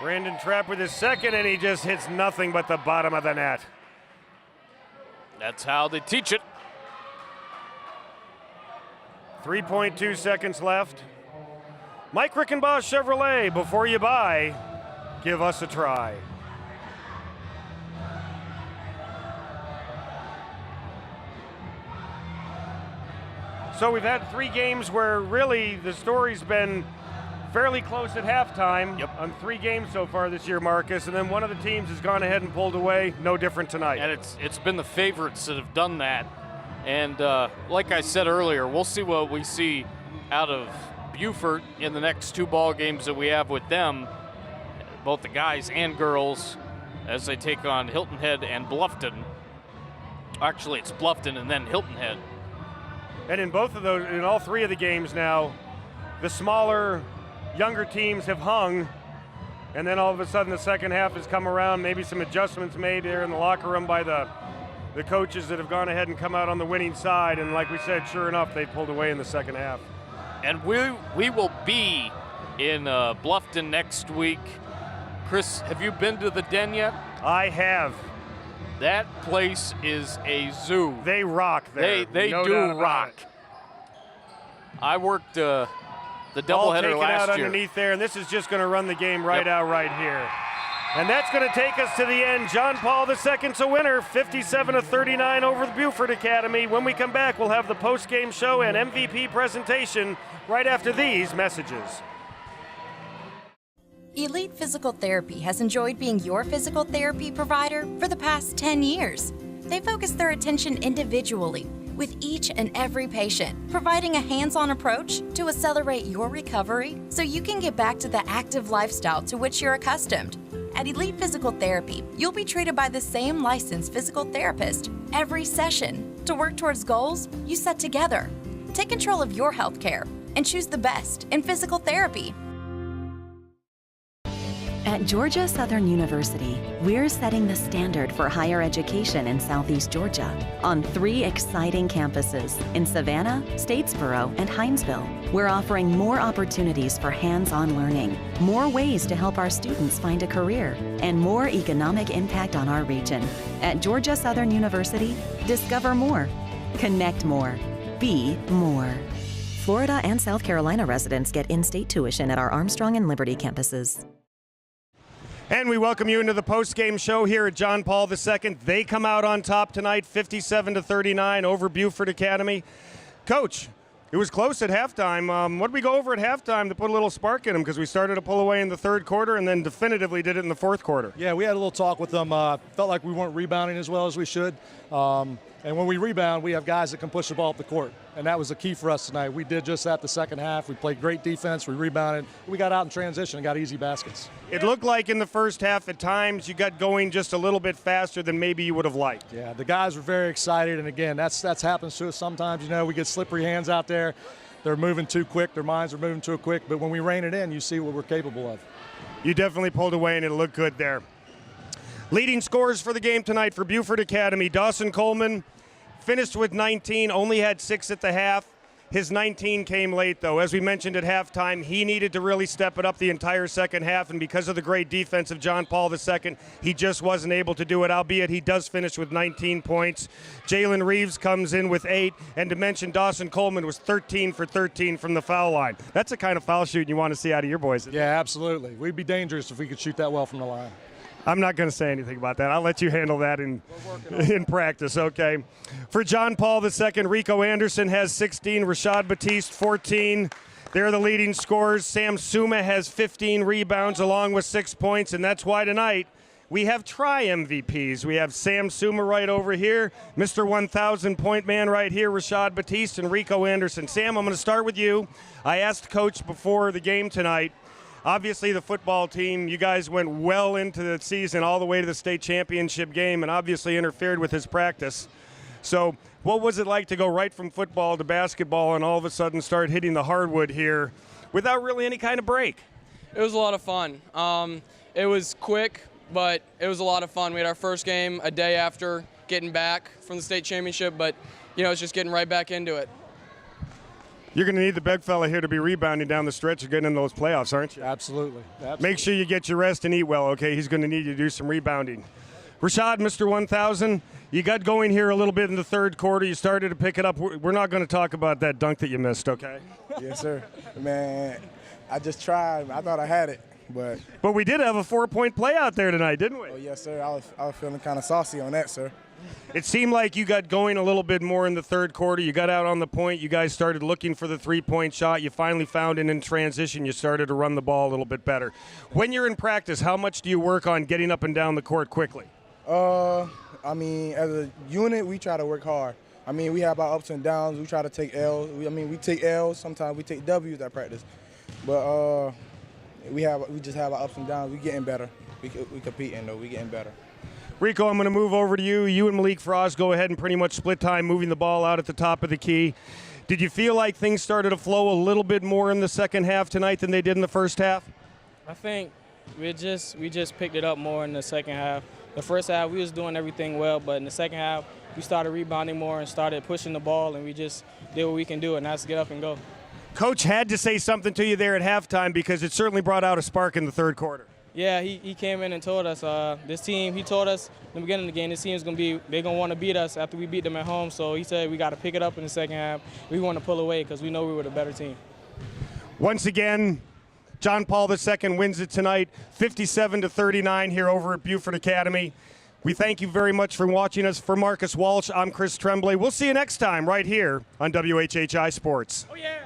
Brandon Trapp with his second, and he just hits nothing but the bottom of the net. That's how they teach it. 3.2 seconds left. Mike Rickenbaugh Chevrolet, before you buy, give us a try. So we've had 3 games where really the story's been fairly close at halftime. Yep. On 3 games so far this year, Marcus, and then one of the teams has gone ahead and pulled away. No different tonight. And it's been the favorites that have done that. And like I said earlier, we'll see what we see out of Beaufort in the next 2 ball games that we have with them, both the guys and girls, as they take on Hilton Head and Bluffton. Actually, it's Bluffton and then Hilton Head. And in both of those, in all 3 of the games now, the smaller, younger teams have hung, and then all of a sudden the second half has come around, maybe some adjustments made there in the locker room by the coaches that have gone ahead and come out on the winning side, and like we said, sure enough, they pulled away in the second half. And we will be in Bluffton next week. Chris, have you been to the Den yet? I have. That place is a zoo. They rock there. They no do rock. I worked the doubleheader last out year. Underneath there, and this is just going to run the game right out right here. And that's going to take us to the end. John Paul II's a winner, 57-39 over the Beaufort Academy. When we come back, we'll have the post-game show and MVP presentation right after these messages. Elite Physical Therapy has enjoyed being your physical therapy provider for the past 10 years. They focus their attention individually with each and every patient, providing a hands-on approach to accelerate your recovery so you can get back to the active lifestyle to which you're accustomed. At Elite Physical Therapy, you'll be treated by the same licensed physical therapist every session to work towards goals you set together. Take control of your health care and choose the best in physical therapy. At Georgia Southern University, we're setting the standard for higher education in Southeast Georgia on 3 exciting campuses in Savannah, Statesboro, and Hinesville. We're offering more opportunities for hands-on learning, more ways to help our students find a career, and more economic impact on our region. At Georgia Southern University, discover more, connect more, be more. Florida and South Carolina residents get in-state tuition at our Armstrong and Liberty campuses. And we welcome you into the postgame show here at John Paul II. They come out on top tonight, 57-39 over Beaufort Academy. Coach, it was close at halftime. What did we go over at halftime to put a little spark in them? Because we started to pull away in the third quarter and then definitively did it in the fourth quarter. Yeah, we had a little talk with them. Felt like we weren't rebounding as well as we should. And when we rebound, we have guys that can push the ball up the court. And that was the key for us tonight. We did just that the second half. We played great defense. We rebounded. We got out in transition and got easy baskets. It looked like in the first half at times you got going just a little bit faster than maybe you would have liked. Yeah, the guys were very excited. And, again, that's happens to us sometimes. You know, we get slippery hands out there. They're moving too quick. Their minds are moving too quick. But when we rein it in, you see what we're capable of. You definitely pulled away, and it looked good there. Leading scorers for the game tonight for Beaufort Academy. Dawson Coleman finished with 19, only had 6 at the half. His 19 came late, though. As we mentioned at halftime, he needed to really step it up the entire second half, and because of the great defense of John Paul II, he just wasn't able to do it, albeit he does finish with 19 points. Jalen Reeves comes in with 8, and to mention Dawson Coleman was 13 for 13 from the foul line. That's the kind of foul shooting you want to see out of your boys. Yeah, absolutely. We'd be dangerous if we could shoot that well from the line. I'm not going to say anything about that. I'll let you handle that in practice, okay? For John Paul II, Rico Anderson has 16, Rashad Batiste 14. They're the leading scorers. Sam Suma has 15 rebounds along with 6 points, and that's why tonight we have tri-MVPs. We have Sam Suma right over here, Mr. 1,000-point man right here, Rashad Batiste, and Rico Anderson. Sam, I'm going to start with you. I asked Coach before the game tonight, obviously, the football team, you guys went well into the season, all the way to the state championship game, and obviously interfered with his practice. So what was it like to go right from football to basketball and all of a sudden start hitting the hardwood here without really any kind of break? It was a lot of fun. It was quick, but it was a lot of fun. We had our first game a day after getting back from the state championship, but, you know, it's just getting right back into it. You're going to need the big fella here to be rebounding down the stretch of getting in those playoffs, aren't you? Absolutely. Make sure you get your rest and eat well, okay? He's going to need you to do some rebounding. Rashad, Mr. 1000, you got going here a little bit in the third quarter. You started to pick it up. We're not going to talk about that dunk that you missed, okay? Yes, sir. Man, I just tried. I thought I had it, but we did have a 4-point play out there tonight, didn't we? Oh, yes, sir. I was feeling kind of saucy on that, sir. It seemed like you got going a little bit more in the third quarter. You got out on the point. You guys started looking for the 3-point shot. You finally found it in transition. You started to run the ball a little bit better. When you're in practice, how much do you work on getting up and down the court quickly? I mean, as a unit, we try to work hard. I mean, we have our ups and downs. We try to take L's. We take L's. Sometimes we take W's at practice. But we just have our ups and downs. We getting better. We competing, though. We getting better. Rico, I'm going to move over to you. You and Malik Frost go ahead and pretty much split time moving the ball out at the top of the key. Did you feel like things started to flow a little bit more in the second half tonight than they did in the first half? I think we just picked it up more in the second half. The first half, we was doing everything well, but in the second half, we started rebounding more and started pushing the ball, and we just did what we can do, and that's get up and go. Coach had to say something to you there at halftime because it certainly brought out a spark in the third quarter. Yeah, he came in and told us, this team, he told us in the beginning of the game, this team is going to be, they're going to want to beat us after we beat them at home. So he said we got to pick it up in the second half. We want to pull away because we know we were the better team. Once again, John Paul II wins it tonight, 57-39 here over at Beaufort Academy. We thank you very much for watching us. For Marcus Walsh, I'm Chris Tremblay. We'll see you next time right here on WHHI Sports. Oh, yeah.